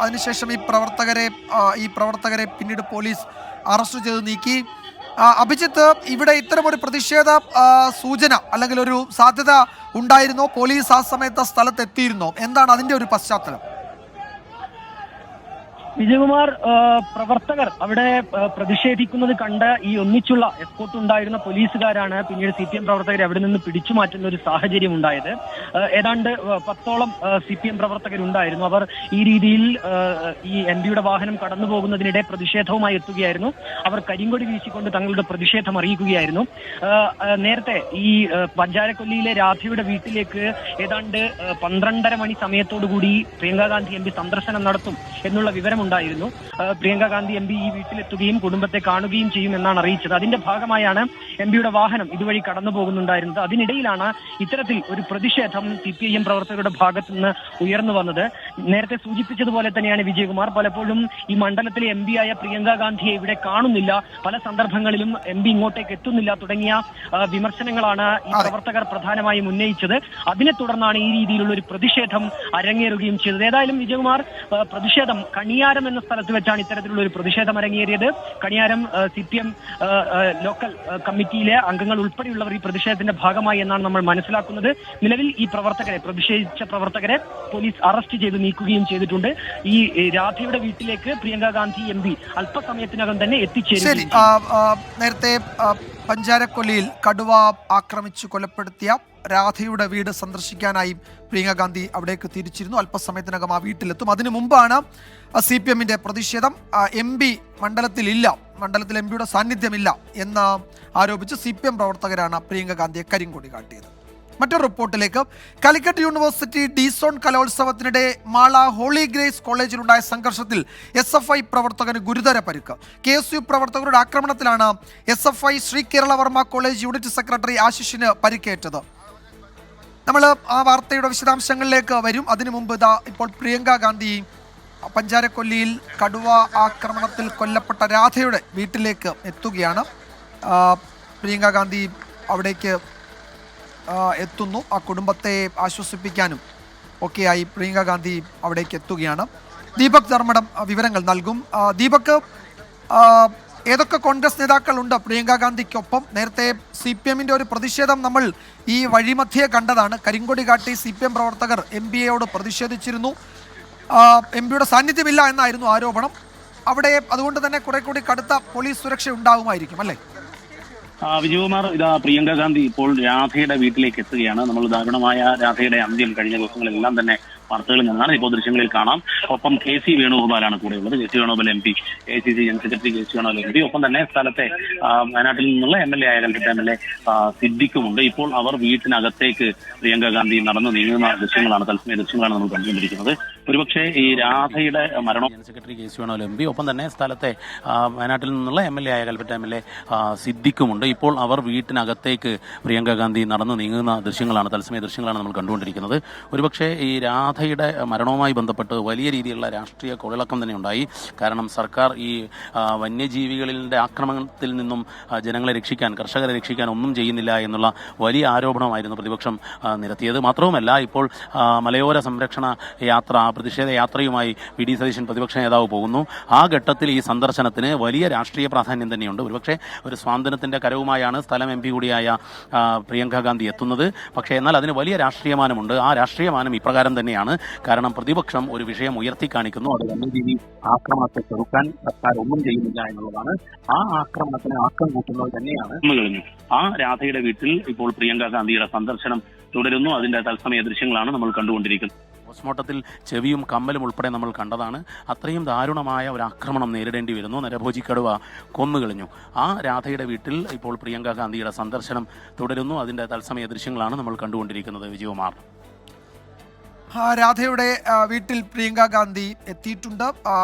അതിനുശേഷം ഈ പ്രവർത്തകരെ പിന്നീട് പോലീസ് അറസ്റ്റ് ചെയ്ത് നീക്കി. അഭിജിത്ത്, ഇവിടെ ഇത്തരമൊരു പ്രതിഷേധ സൂചന അല്ലെങ്കിൽ ഒരു സാധ്യത ഉണ്ടായിരുന്നോ? പോലീസ് ആ സമയത്ത് സ്ഥലത്ത് എത്തിയിരുന്നോ? എന്താണ് അതിന്റെ ഒരു പശ്ചാത്തലം? വിജയകുമാർ, പ്രവർത്തകർ അവിടെ പ്രതിഷേധിക്കുന്നത് കണ്ട് ഈ ഒന്നിച്ചുള്ള എസ്കോർട്ട് ഉണ്ടായിരുന്ന പോലീസുകാരാണ് പിന്നീട് CPM പ്രവർത്തകരെ അവിടെ നിന്ന് പിടിച്ചു മാറ്റുന്ന ഒരു സാഹചര്യം ഉണ്ടായത്. ഏതാണ്ട് 10ഓളം CPM പ്രവർത്തകരുണ്ടായിരുന്നു. അവർ ഈ രീതിയിൽ ഈ MPയുടെ വാഹനം കടന്നു പോകുന്നതിനിടെ പ്രതിഷേധവുമായി എത്തുകയായിരുന്നു. അവർ കരിങ്കൊടി വീശിക്കൊണ്ട് തങ്ങളുടെ പ്രതിഷേധം അറിയിക്കുകയായിരുന്നു. നേരത്തെ ഈ പഞ്ചാരക്കൊല്ലിയിലെ രാധയുടെ വീട്ടിലേക്ക് ഏതാണ്ട് 12:30 മണി സമയത്തോടുകൂടി പ്രിയങ്ക ഗാന്ധി MP സന്ദർശനം നടത്തും എന്നുള്ള വിവരമുണ്ടായിരുന്നു. പ്രിയങ്ക ഗാന്ധി MP ഈ വീട്ടിലെത്തുകയും കുടുംബത്തെ കാണുകയും ചെയ്യും എന്നാണ് അറിയിച്ചത്. അതിന്റെ ഭാഗമായാണ് MPയുടെ വാഹനം ഇതുവഴി കടന്നു പോകുന്നുണ്ടായിരുന്നത്. അതിനിടയിലാണ് ഇത്തരത്തിൽ ഒരു പ്രതിഷേധം CPIM പ്രവർത്തകരുടെ ഭാഗത്തു നിന്ന് ഉയർന്നു വന്നത്. നേരത്തെ സൂചിപ്പിച്ചതുപോലെ തന്നെയാണ് വിജയകുമാർ, പലപ്പോഴും ഈ മണ്ഡലത്തിലെ MP ആയ പ്രിയങ്ക ഗാന്ധിയെ ഇവിടെ കാണുന്നില്ല, പല സന്ദർഭങ്ങളിലും MP ഇങ്ങോട്ടേക്ക് എത്തുന്നില്ല തുടങ്ങിയ വിമർശനങ്ങളാണ് ഈ പ്രവർത്തകർ പ്രധാനമായും ഉന്നയിച്ചത്. അതിനെ തുടർന്നാണ് ഈ രീതിയിലുള്ള ഒരു പ്രതിഷേധം അരങ്ങേറുകയും ചെയ്തത്. ഏതായാലും വിജയകുമാർ, പ്രതിഷേധം കണിയാരം എന്ന സ്ഥലത്ത് വെച്ചാണ് ഇത്തരത്തിലുള്ള ഒരു പ്രതിഷേധം അരങ്ങേറിയത്. കണിയാരം CPM ലോക്കൽ കമ്മിറ്റിയിലെ അംഗങ്ങൾ ഉൾപ്പെടെയുള്ളവർ ഈ പ്രതിഷേധത്തിന്റെ ഭാഗമായി എന്നാണ് നമ്മൾ മനസ്സിലാക്കുന്നത്. നിലവിൽ ഈ പ്രതിഷേധിച്ച പ്രവർത്തകരെ പോലീസ് അറസ്റ്റ് ചെയ്ത് നീക്കുകയും ചെയ്തിട്ടുണ്ട്. ഈ രാധയുടെ വീട്ടിലേക്ക് പ്രിയങ്ക ഗാന്ധി MP അല്പസമയത്തിനകം തന്നെ എത്തിച്ചേരും. നേരത്തെ പഞ്ചാരക്കൊല്ലിയിൽ കടുവ ആക്രമിച്ചു കൊലപ്പെടുത്തിയ രാധയുടെ വീട് സന്ദർശിക്കാനായി പ്രിയങ്ക ഗാന്ധി അവിടേക്ക് തിരിച്ചിരുന്നു. അല്പസമയത്തിനകം ആ വീട്ടിലെത്തും. അതിനു മുമ്പാണ് CPM-ന്റെ പ്രതിഷേധം. MP മണ്ഡലത്തിലില്ല, മണ്ഡലത്തിൽ MP-യുടെ സാന്നിധ്യമില്ല എന്ന് ആരോപിച്ച് CPM പ്രവർത്തകരാണ് പ്രിയങ്ക ഗാന്ധിയെ കരിങ്കൊടി കാട്ടിയത്. മറ്റൊരു റിപ്പോർട്ടിലേക്ക്. കാലിക്കറ്റ് യൂണിവേഴ്സിറ്റി ഡി-സോൺ കലോത്സവത്തിനിടെ മാള ഹോളി ഗ്രേസ് കോളേജിലുണ്ടായ സംഘർഷത്തിൽ SFI പ്രവർത്തകന് ഗുരുതര പരിക്ക്. KSU പ്രവർത്തകരുടെ ആക്രമണത്തിലാണ് SFI Shri Keralavarma college unit secretary ആശിഷിന് പരിക്കേറ്റത്. നമ്മൾ ആ വാർത്തയുടെ വിശദാംശങ്ങളിലേക്ക് വരും. അതിനു മുമ്പ് ഇപ്പോൾ പ്രിയങ്ക ഗാന്ധി പഞ്ചാരക്കൊല്ലിയിൽ കടുവ ആക്രമണത്തിൽ കൊല്ലപ്പെട്ട രാധയുടെ വീട്ടിലേക്ക് എത്തുകയാണ്. പ്രിയങ്ക ഗാന്ധി അവിടേക്ക് എത്തുന്നു. ആ കുടുംബത്തെ ആശ്വസിപ്പിക്കാനും ഒക്കെയായി പ്രിയങ്ക ഗാന്ധി അവിടേക്ക് എത്തുകയാണ്. ദീപക് ധർമ്മടം വിവരങ്ങൾ നൽകും. ദീപക്, ഏതൊക്കെ കോൺഗ്രസ് നേതാക്കളുണ്ട് പ്രിയങ്ക ഗാന്ധിക്കൊപ്പം? നേരത്തെ CPM-ന്റെ ഒരു പ്രതിഷേധം നമ്മൾ ഈ വഴിമധ്യേ കണ്ടതാണ്. കരിങ്കൊടി കാട്ടി CPM പ്രവർത്തകർ MPയോട് പ്രതിഷേധിച്ചിരുന്നു. MP-യുടെ സാന്നിധ്യമില്ല എന്നായിരുന്നു ആരോപണം. അവിടെ അതുകൊണ്ട് തന്നെ കുറെ കൂടി കടുത്ത പോലീസ് സുരക്ഷ ഉണ്ടാകുമായിരിക്കും അല്ലേ? വിജയകുമാർ, പ്രിയങ്ക ഗാന്ധി ഇപ്പോൾ രാധയുടെ വീട്ടിലേക്ക് എത്തുകയാണ്. നമ്മൾ ദാരുണമായ രാധയുടെ അന്ത്യം കഴിഞ്ഞ ദിവസങ്ങളെല്ലാം തന്നെ വാർത്തകളിൽ നിന്നാണ് ഇപ്പോൾ ദൃശ്യങ്ങളിൽ കാണാം. ഒപ്പം KC വേണുഗോപാലാണ് കൂടെയുള്ളത്. KC Venugopal MP, ACC general secretary KC Venugopal MP, ഒപ്പം തന്നെ സ്ഥലത്തെ വയനാട്ടിൽ നിന്നുള്ള MLA ആയ കൽപ്പറ്റ MLA സിദ്ദിഖുമുണ്ട്. ഇപ്പോൾ അവർ വീട്ടിനകത്തേക്ക് പ്രിയങ്ക ഗാന്ധി നടന്നു നീങ്ങുന്ന ദൃശ്യങ്ങളാണ്, തത്സമയ ദൃശ്യങ്ങളാണ് നമ്മൾ കണ്ടുകൊണ്ടിരിക്കുന്നത്. ഒരുപക്ഷെ ഈ രാധയുടെ മരണം general secretary KC Venugopal MP, ഒപ്പം തന്നെ സ്ഥലത്തെ വയനാട്ടിൽ നിന്നുള്ള MLA ആയ കൽപ്പറ്റ MLA സിദ്ദിഖുമുണ്ട്. ഇപ്പോൾ അവർ വീട്ടിനകത്തേക്ക് പ്രിയങ്ക ഗാന്ധി നടന്നു നീങ്ങുന്ന ദൃശ്യങ്ങളാണ്, തത്സമയ ദൃശ്യങ്ങളാണ് നമ്മൾ കണ്ടുകൊണ്ടിരിക്കുന്നത്. ഒരുപക്ഷെ ഈ രാധയുടെ മരണവുമായി ബന്ധപ്പെട്ട് വലിയ രീതിയിലുള്ള രാഷ്ട്രീയ കൊളിളക്കം തന്നെ ഉണ്ടായി. കാരണം സർക്കാർ ഈ വന്യജീവികളുടെ ആക്രമണത്തിൽ നിന്നും ജനങ്ങളെ രക്ഷിക്കാൻ, കർഷകരെ രക്ഷിക്കാൻ ഒന്നും ചെയ്യുന്നില്ല എന്നുള്ള വലിയ ആരോപണമായിരുന്നു പ്രതിപക്ഷം നിരത്തിയത്. മാത്രവുമല്ല, ഇപ്പോൾ മലയോര സംരക്ഷണ യാത്ര, പ്രതിഷേധ യാത്രയുമായി VD സതീശൻ പ്രതിപക്ഷ നേതാവ് പോകുന്നു. ആ ഘട്ടത്തിൽ ഈ സന്ദർശനത്തിന് വലിയ രാഷ്ട്രീയ പ്രാധാന്യം തന്നെയുണ്ട്. ഒരുപക്ഷെ ഒരു സ്വാതന്ത്ര്യത്തിന്റെ കരവുമായാണ് സ്ഥലം MP കൂടിയായ പ്രിയങ്ക ഗാന്ധി എത്തുന്നത്. പക്ഷേ എന്നാൽ അതിന് വലിയ രാഷ്ട്രീയമാനമുണ്ട്. ആ രാഷ്ട്രീയമാനം ഇപ്രകാരം തന്നെയാണ്. കാരണം പ്രതിപക്ഷം ഒരു വിഷയം ഉയർത്തി കാണിക്കുന്നു, അത് വന്യജീവി ആക്രമണത്തെ ചെറുക്കാൻ സർക്കാർ ഒന്നും ചെയ്യുന്നില്ല എന്നുള്ളതാണ്. ആ ആക്രമണത്തിന് ആക്കം കൂട്ടുന്നത് തന്നെയാണ് കഴിഞ്ഞു. ആ രാധയുടെ വീട്ടിൽ ഇപ്പോൾ പ്രിയങ്ക ഗാന്ധിയുടെ സന്ദർശനം തുടരുന്നു. അതിന്റെ തത്സമയ ദൃശ്യങ്ങളാണ് നമ്മൾ കണ്ടുകൊണ്ടിരിക്കുന്നത്. പോസ്റ്റ്മോർട്ടത്തിൽ ചെവിയും കമ്മലും ഉൾപ്പെടെ നമ്മൾ കണ്ടതാണ്. അത്രയും ദാരുണമായ ഒരു ആക്രമണം നേരിടേണ്ടി വരുന്നു. നരഭോജി കടുവ കൊന്നുകളഞ്ഞു. ആ രാധയുടെ വീട്ടിൽ ഇപ്പോൾ പ്രിയങ്ക ഗാന്ധിയുടെ സന്ദർശനം തുടരുന്നു. അതിന്റെ തത്സമയ ദൃശ്യങ്ങളാണ് നമ്മൾ കണ്ടുകൊണ്ടിരിക്കുന്നത്. വിജയകുമാർ, രാധയുടെ വീട്ടിൽ പ്രിയങ്ക ഗാന്ധി എത്തിയിട്ടുണ്ട്.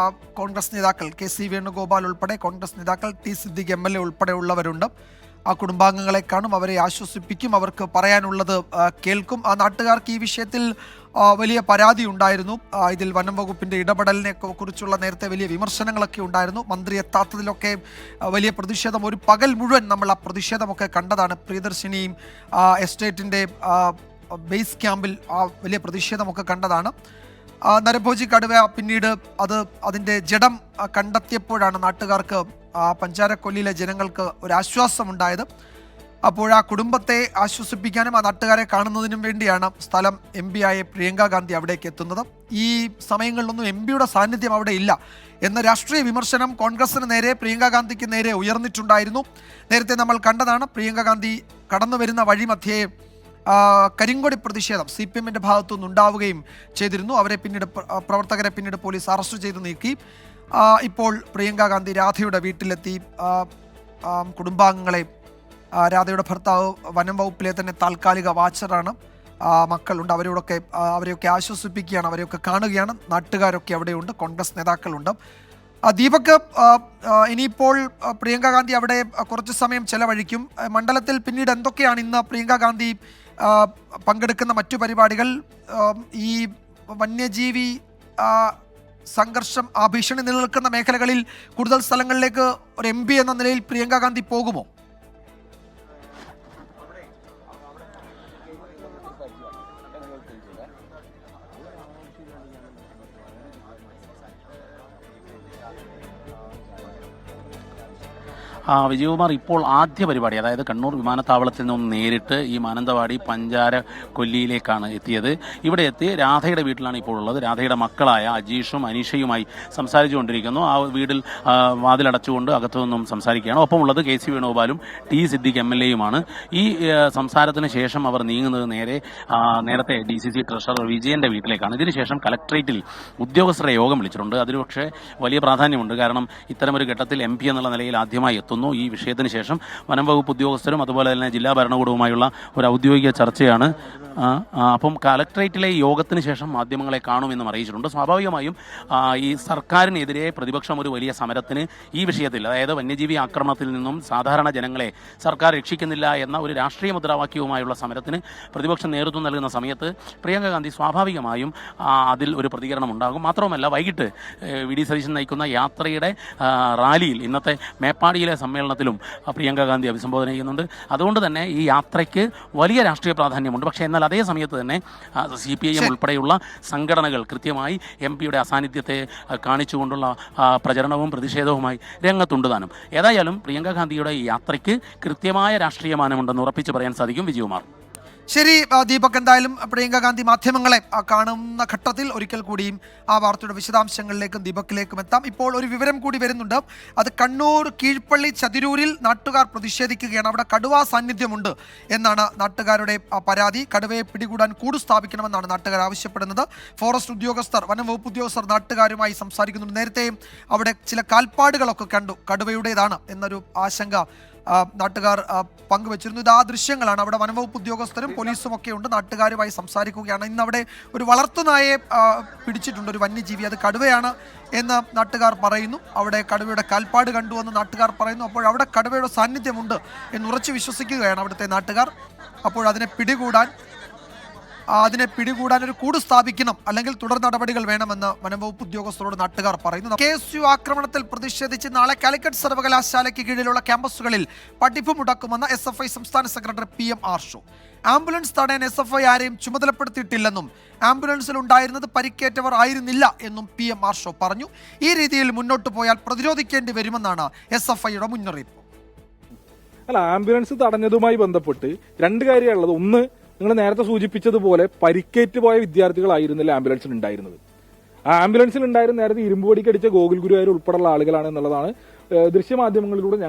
കോൺഗ്രസ് നേതാക്കൾ KC വേണുഗോപാൽ ഉൾപ്പെടെ കോൺഗ്രസ് നേതാക്കൾ, T സിദ്ദിഖ് MLA ഉൾപ്പെടെയുള്ളവരുണ്ട്. ആ കുടുംബാംഗങ്ങളെ കാണും, അവരെ ആശ്വസിപ്പിക്കും, അവർക്ക് പറയാനുള്ളത് കേൾക്കും. ആ നാട്ടുകാർക്ക് ഈ വിഷയത്തിൽ വലിയ പരാതി ഉണ്ടായിരുന്നു. ഇതിൽ വനം വകുപ്പിന്റെ ഇടപെടലിനെ കുറിച്ചുള്ള നേരത്തെ വലിയ വിമർശനങ്ങളൊക്കെ ഉണ്ടായിരുന്നു. മന്ത്രി എത്താത്തതിലൊക്കെ വലിയ പ്രതിഷേധം, ഒരു പകൽ മുഴുവൻ നമ്മൾ ആ പ്രതിഷേധമൊക്കെ കണ്ടതാണ്. പ്രിയദർശിനിയും എസ്റ്റേറ്റിന്റെ ബേസ് ക്യാമ്പിൽ ആ വലിയ പ്രതിഷേധമൊക്കെ കണ്ടതാണ്. നരഭോജി കടുവ പിന്നീട് അതിൻ്റെ ജഡം കണ്ടെത്തിയപ്പോഴാണ് നാട്ടുകാർക്ക്, പഞ്ചാരക്കൊല്ലിയിലെ ജനങ്ങൾക്ക് ഒരു ആശ്വാസമുണ്ടായത്. അപ്പോൾ ആ കുടുംബത്തെ ആശ്വസിപ്പിക്കാനും ആ നാട്ടുകാരെ കാണുന്നതിനും വേണ്ടിയാണ് സ്ഥലം MP ആയ പ്രിയങ്ക ഗാന്ധി അവിടേക്ക് എത്തുന്നത്. ഈ സമയങ്ങളിലൊന്നും MP-യുടെ സാന്നിധ്യം അവിടെ ഇല്ല എന്ന രാഷ്ട്രീയ വിമർശനം കോൺഗ്രസിന് നേരെ, പ്രിയങ്ക ഗാന്ധിക്ക് നേരെ ഉയർന്നിട്ടുണ്ടായിരുന്നു. നേരത്തെ നമ്മൾ കണ്ടതാണ്. പ്രിയങ്ക ഗാന്ധി കടന്നു വരുന്ന വഴിമധ്യേ കരിങ്കൊടി പ്രതിഷേധം CPM-ന്റെ ഭാഗത്തുനിന്ന് ഉണ്ടാവുകയും ചെയ്തിരുന്നു. പ്രവർത്തകരെ പിന്നീട് പോലീസ് അറസ്റ്റ് ചെയ്ത് നീക്കി. ഇപ്പോൾ പ്രിയങ്ക ഗാന്ധി രാധയുടെ വീട്ടിലെത്തി കുടുംബാംഗങ്ങളെ, രാധയുടെ ഭർത്താവ് വനം വകുപ്പിലെ തന്നെ താൽക്കാലിക വാച്ചറാണ്, മക്കളുണ്ട്, അവരെയൊക്കെ ആശ്വസിപ്പിക്കുകയാണ്, അവരെയൊക്കെ കാണുകയാണ്. നാട്ടുകാരൊക്കെ അവിടെയുണ്ട്, കോൺഗ്രസ് നേതാക്കളുണ്ട്. ദീപക്, ഇനിയിപ്പോൾ പ്രിയങ്ക ഗാന്ധി അവിടെ കുറച്ച് സമയം ചെലവഴിക്കും. മണ്ഡലത്തിൽ പിന്നീട് എന്തൊക്കെയാണ് ഇന്ന് പ്രിയങ്ക ഗാന്ധി പങ്കെടുക്കുന്ന മറ്റു പരിപാടികൾ? ഈ വന്യജീവി സംഘർഷം, ആ ഭീഷണി നിലനിൽക്കുന്ന മേഖലകളിൽ കൂടുതൽ സ്ഥലങ്ങളിലേക്ക് ഒരു MP എന്ന നിലയിൽ പ്രിയങ്ക ഗാന്ധി പോകുമോ? വിജയകുമാർ, ഇപ്പോൾ ആദ്യ പരിപാടി, അതായത് കണ്ണൂർ വിമാനത്താവളത്തിൽ നിന്നും നേരിട്ട് ഈ മാനന്തവാടി പഞ്ചാര കൊല്ലിയിലേക്കാണ് എത്തിയത്. ഇവിടെ എത്തി രാധയുടെ വീട്ടിലാണ് ഇപ്പോൾ ഉള്ളത്. രാധയുടെ മക്കളായ അജീഷും അനീഷയുമായി സംസാരിച്ചുകൊണ്ടിരിക്കുന്നു. ആ വീട്ടിൽ വാതിലടച്ചുകൊണ്ട് അകത്തു നിന്നും സംസാരിക്കുകയാണ്. ഒപ്പമുള്ളത് KC വേണുഗോപാലും ടി സിദ്ദിഖ് MLA-യുമാണ്. ഈ സംസാരത്തിന് ശേഷം അവർ നീങ്ങുന്നത് നേരത്തെ DCC ട്രഷറർ വിജയന്റെ വീട്ടിലേക്കാണ്. ഇതിനുശേഷം കലക്ട്രേറ്റിൽ ഉദ്യോഗസ്ഥരുടെ യോഗം വിളിച്ചിട്ടുണ്ട്. അതിന് പക്ഷേ വലിയ പ്രാധാന്യമുണ്ട്. കാരണം ഇത്തരമൊരു ഘട്ടത്തിൽ MP എന്നുള്ള നിലയിൽ ആദ്യമായി എത്തുന്നു. ഈ വിഷയത്തിന് ശേഷം വനം വകുപ്പ് ഉദ്യോഗസ്ഥരും അതുപോലെ തന്നെ ജില്ലാ ഭരണകൂടവുമായുള്ള ഒരു ഔദ്യോഗിക ചർച്ചയാണ്. അപ്പം കലക്ട്രേറ്റിലെ യോഗത്തിന് ശേഷം മാധ്യമങ്ങളെ കാണുമെന്നും അറിയിച്ചിട്ടുണ്ട്. സ്വാഭാവികമായും ഈ സർക്കാരിനെതിരെ പ്രതിപക്ഷം ഒരു വലിയ സമരത്തിന് ഈ വിഷയത്തിൽ, അതായത് വന്യജീവി ആക്രമണത്തിൽ നിന്നും സാധാരണ ജനങ്ങളെ സർക്കാർ രക്ഷിക്കുന്നില്ല എന്ന ഒരു രാഷ്ട്രീയ മുദ്രാവാക്യവുമായുള്ള സമരത്തിന് പ്രതിപക്ഷം നേതൃത്വം നൽകുന്ന സമയത്ത് പ്രിയങ്ക ഗാന്ധി സ്വാഭാവികമായും അതിൽ ഒരു പ്രതികരണം ഉണ്ടാകും. മാത്രവുമല്ല, വൈകിട്ട് VD സതീശൻ നയിക്കുന്ന യാത്രയുടെ റാലിയിൽ, ഇന്നത്തെ മേപ്പാടിയിലെ സമ്മേളനത്തിലും പ്രിയങ്ക ഗാന്ധി അഭിസംബോധന ചെയ്യുന്നുണ്ട്. അതുകൊണ്ട് തന്നെ ഈ യാത്രയ്ക്ക് വലിയ രാഷ്ട്രീയ പ്രാധാന്യമുണ്ട്. പക്ഷേ എന്നാൽ അതേ സമയത്ത് തന്നെ CPIM ഉൾപ്പെടെയുള്ള സംഘടനകൾ കൃത്യമായി MP-യുടെ അസാന്നിധ്യത്തെ കാണിച്ചുകൊണ്ടുള്ള പ്രചരണവും പ്രതിഷേധവുമായി രംഗത്തുണ്ട് താനും. ഏതായാലും പ്രിയങ്ക ഗാന്ധിയുടെ ഈ യാത്രയ്ക്ക് കൃത്യമായ രാഷ്ട്രീയ മാനമുണ്ടെന്ന് ഉറപ്പിച്ച് പറയാൻ സാധിക്കും. വിജയകുമാർ. ശരി ദീപക്, എന്തായാലും പ്രിയങ്ക ഗാന്ധി മാധ്യമങ്ങളെ കാണുന്ന ഘട്ടത്തിൽ ഒരിക്കൽ കൂടിയും ആ വാർത്തയുടെ വിശദാംശങ്ങളിലേക്കും ദീപക്കിലേക്കും എത്താം. ഇപ്പോൾ ഒരു വിവരം കൂടി വരുന്നുണ്ട്. അത് കണ്ണൂർ കീഴ്പള്ളി ചതിരൂരിൽ നാട്ടുകാർ പ്രതിഷേധിക്കുകയാണ്. അവിടെ കടുവാ സാന്നിധ്യമുണ്ട് എന്നാണ് നാട്ടുകാരുടെ പരാതി. കടുവയെ പിടികൂടാൻ കൂട് സ്ഥാപിക്കണമെന്നാണ് നാട്ടുകാർ ആവശ്യപ്പെടുന്നത്. ഫോറസ്റ്റ് ഉദ്യോഗസ്ഥർ, വനം വകുപ്പ് ഉദ്യോഗസ്ഥർ നാട്ടുകാരുമായി സംസാരിക്കുന്നുണ്ട്. നേരത്തെ അവിടെ ചില കാൽപ്പാടുകളൊക്കെ കണ്ടു, കടുവയുടേതാണ് എന്നൊരു ആശങ്ക നാട്ടുകാർ പങ്കുവച്ചിരുന്നു. ഇത് ആ ദൃശ്യങ്ങളാണ്. അവിടെ വനംവകുപ്പ് ഉദ്യോഗസ്ഥരും പോലീസും ഒക്കെ ഉണ്ട്, നാട്ടുകാരുമായി സംസാരിക്കുകയാണ്. ഇന്ന് അവിടെ ഒരു വളർത്തുനായെ പിടിച്ചിട്ടുണ്ട്, ഒരു വന്യജീവി. അത് കടുവയാണ് എന്ന് നാട്ടുകാർ പറയുന്നു. അവിടെ കടുവയുടെ കാൽപ്പാട് കണ്ടുവെന്ന് നാട്ടുകാർ പറയുന്നു. അപ്പോൾ അവിടെ കടുവയുടെ സാന്നിധ്യമുണ്ട് എന്ന് ഉറച്ചു വിശ്വസിക്കുകയാണ് അവിടുത്തെ നാട്ടുകാർ. അപ്പോൾ അതിനെ പിടികൂടാൻ ഒരു കൂട് സ്ഥാപിക്കണം, അല്ലെങ്കിൽ തുടർ നടപടികൾ വേണമെന്ന് വനംവകുപ്പ് ഉദ്യോഗസ്ഥരോട് നാട്ടുകാർ പറയുന്നു. KSU ആക്രമണത്തിൽ പ്രതിഷേധിച്ച് നാളെ കാലിക്കറ്റ് സർവകലാശാലയ്ക്ക് കീഴിലുള്ള ക്യാമ്പസുകളിൽ പഠിപ്പ് മുടക്കുമെന്ന് SFI സംസ്ഥാന സെക്രട്ടറി PM ആർഷോ. ആംബുലൻസ് തടയാൻ SFI ആരെയും ചുമതലപ്പെടുത്തിയിട്ടില്ലെന്നും ആംബുലൻസിൽ ഉണ്ടായിരുന്നത് പരിക്കേറ്റവർ ആയിരുന്നില്ല എന്നും PM ആർഷോ പറഞ്ഞു. ഈ രീതിയിൽ മുന്നോട്ട് പോയാൽ പ്രതിരോധിക്കേണ്ടി വരുമെന്നാണ് SFIയുടെ മുന്നറിയിപ്പ്. അല്ല, ആംബുലൻസ് തടഞ്ഞതുമായി ബന്ധപ്പെട്ട് രണ്ട് കാര്യമുള്ളത്. ഒന്ന്, നിങ്ങൾ നേരത്തെ സൂചിപ്പിച്ചതുപോലെ പരിക്കേറ്റ് പോയ വിദ്യാർത്ഥികളായിരുന്നില്ല ആംബുലൻസിൽ ഉണ്ടായിരുന്നത്. ആ ആംബുലൻസിൽ ഉണ്ടായിരുന്ന നേരത്തെ ഇരുമ്പുപൊടിക്ക് അടിച്ച ഗോകുൽ ഗുരുവായൂർ ഉൾപ്പെടെയുള്ള ആളുകളാണ് എന്നുള്ളതാണ് ദൃശ്യമാധ്യമങ്ങളിലൂടെ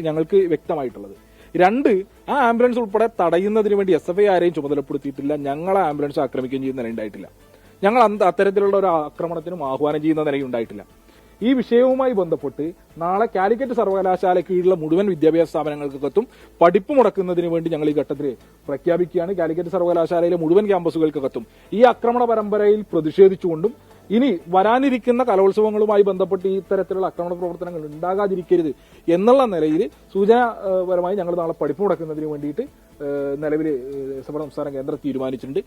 ഞങ്ങൾക്ക് വ്യക്തമായിട്ടുള്ളത്. രണ്ട്, ആ ആംബുലൻസ് ഉൾപ്പെടെ തടയുന്നതിന് വേണ്ടി SFI ആരെയും ചുമതലപ്പെടുത്തിയിട്ടില്ല. ഞങ്ങളെ ആംബുലൻസ് ആക്രമിക്കുകയും ചെയ്യുന്ന നിലയുണ്ടായിട്ടില്ല. ഞങ്ങൾ അത്തരത്തിലുള്ള ഒരു ആക്രമണത്തിനും ആഹ്വാനം ചെയ്യുന്ന നിലയുണ്ടായിട്ടില്ല. ഈ വിഷയവുമായി ബന്ധപ്പെട്ട് നാളെ കാലിക്കറ്റ് സർവകലാശാല കീഴിലുള്ള മുഴുവൻ വിദ്യാഭ്യാസ സ്ഥാപനങ്ങൾക്കകത്തും പഠിപ്പ് മുടക്കുന്നതിന് വേണ്ടി ഞങ്ങൾ ഈ ഘട്ടത്തിൽ പ്രഖ്യാപിക്കുകയാണ്. കാലിക്കറ്റ് സർവകലാശാലയിലെ മുഴുവൻ ക്യാമ്പസുകൾക്കകത്തും ഈ ആക്രമണ പരമ്പരയിൽ പ്രതിഷേധിച്ചുകൊണ്ടും ഇനി വരാനിരിക്കുന്ന കലോത്സവങ്ങളുമായി ബന്ധപ്പെട്ട് ഈ തരത്തിലുള്ള ആക്രമണ പ്രവർത്തനങ്ങൾ ഉണ്ടാകാതിരിക്കരുത് എന്നുള്ള നിലയിൽ സൂചനാപരമായി ഞങ്ങൾ നാളെ പഠിപ്പ് മുടക്കുന്നതിന് വേണ്ടിയിട്ട് നിലവിൽ സംസ്ഥാന കേന്ദ്രം തീരുമാനിച്ചിട്ടുണ്ട്.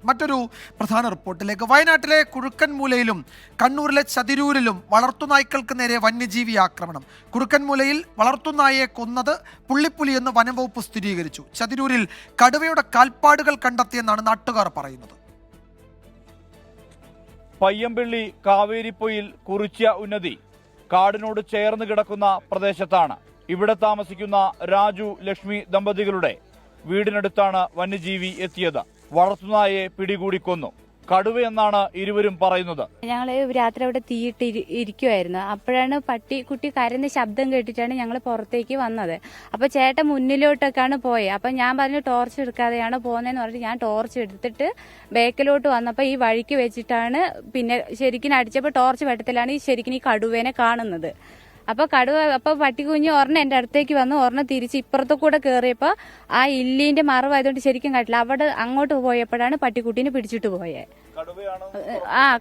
മറ്റൊരു പ്രധാന റിപ്പോർട്ടിലേക്ക്. വയനാട്ടിലെ കുറുക്കൻമൂലയിലും കണ്ണൂരിലെ ചതിരൂരിലും വളർത്തുനായ്ക്കൾക്ക് നേരെ വന്യജീവി ആക്രമണം. കുറുക്കൻമൂലയിൽ വളർത്തുനായയെ കൊന്നത് പുള്ളിപ്പുലിയെന്ന് വനംവകുപ്പ് സ്ഥിരീകരിച്ചു. ചതിരൂരിൽ കടുവയുടെ കാൽപ്പാടുകൾ കണ്ടെത്തിയെന്നാണ് നാട്ടുകാർ പറയുന്നത്. പയ്യമ്പള്ളി കാവേരിപ്പൊയിൽ കുറിച്യ ഉന്നതി കാടിനോട് ചേർന്ന് കിടക്കുന്ന പ്രദേശത്താണ്. ഇവിടെ താമസിക്കുന്ന രാജു ലക്ഷ്മി ദമ്പതികളുടെ വീടിനടുത്താണ് വന്യജീവി എത്തിയത്. വളർത്തുനായെ പിടികൂടി കൊന്നു. കടുവയെന്നാണ് ഇരുവരും പറയുന്നത്. ഞങ്ങൾ രാത്രി അവിടെ തീയിട്ട് ഇരിക്കുമായിരുന്നു. അപ്പോഴാണ് കുട്ടി കരയുന്ന ശബ്ദം കേട്ടിട്ടാണ് ഞങ്ങൾ പുറത്തേക്ക് വന്നത്. അപ്പൊ ചേട്ടൻ മുന്നിലോട്ടൊക്കെയാണ് പോയത്. അപ്പൊ ഞാൻ പറഞ്ഞു ടോർച്ച് എടുക്കാതെയാണ് പോകുന്നതെന്ന് പറഞ്ഞിട്ട് ഞാൻ ടോർച്ച് എടുത്തിട്ട് ബേക്കിലോട്ട് വന്നപ്പോൾ ഈ വഴിക്ക് വെച്ചിട്ടാണ് പിന്നെ ശരിക്കും അടിച്ചപ്പോൾ ടോർച്ച് വെട്ടത്തിലാണ് ഈ ശരിക്കും ഈ കടുവേനെ കാണുന്നത്. അപ്പൊ പട്ടിക്കുഞ്ഞ് ഒരെണ്ണം എന്റെ അടുത്തേക്ക് വന്ന് ഒരെണ്ണം തിരിച്ച് ഇപ്പുറത്തെ കൂടെ കയറിയപ്പോ ആ ഇല്ലിന്റെ മറവായതുകൊണ്ട് ശരിക്കും കണ്ടില്ല. അവിടെ അങ്ങോട്ട് പോയപ്പോഴാണ് പട്ടിക്കുട്ടീനെ പിടിച്ചിട്ട് പോയത്.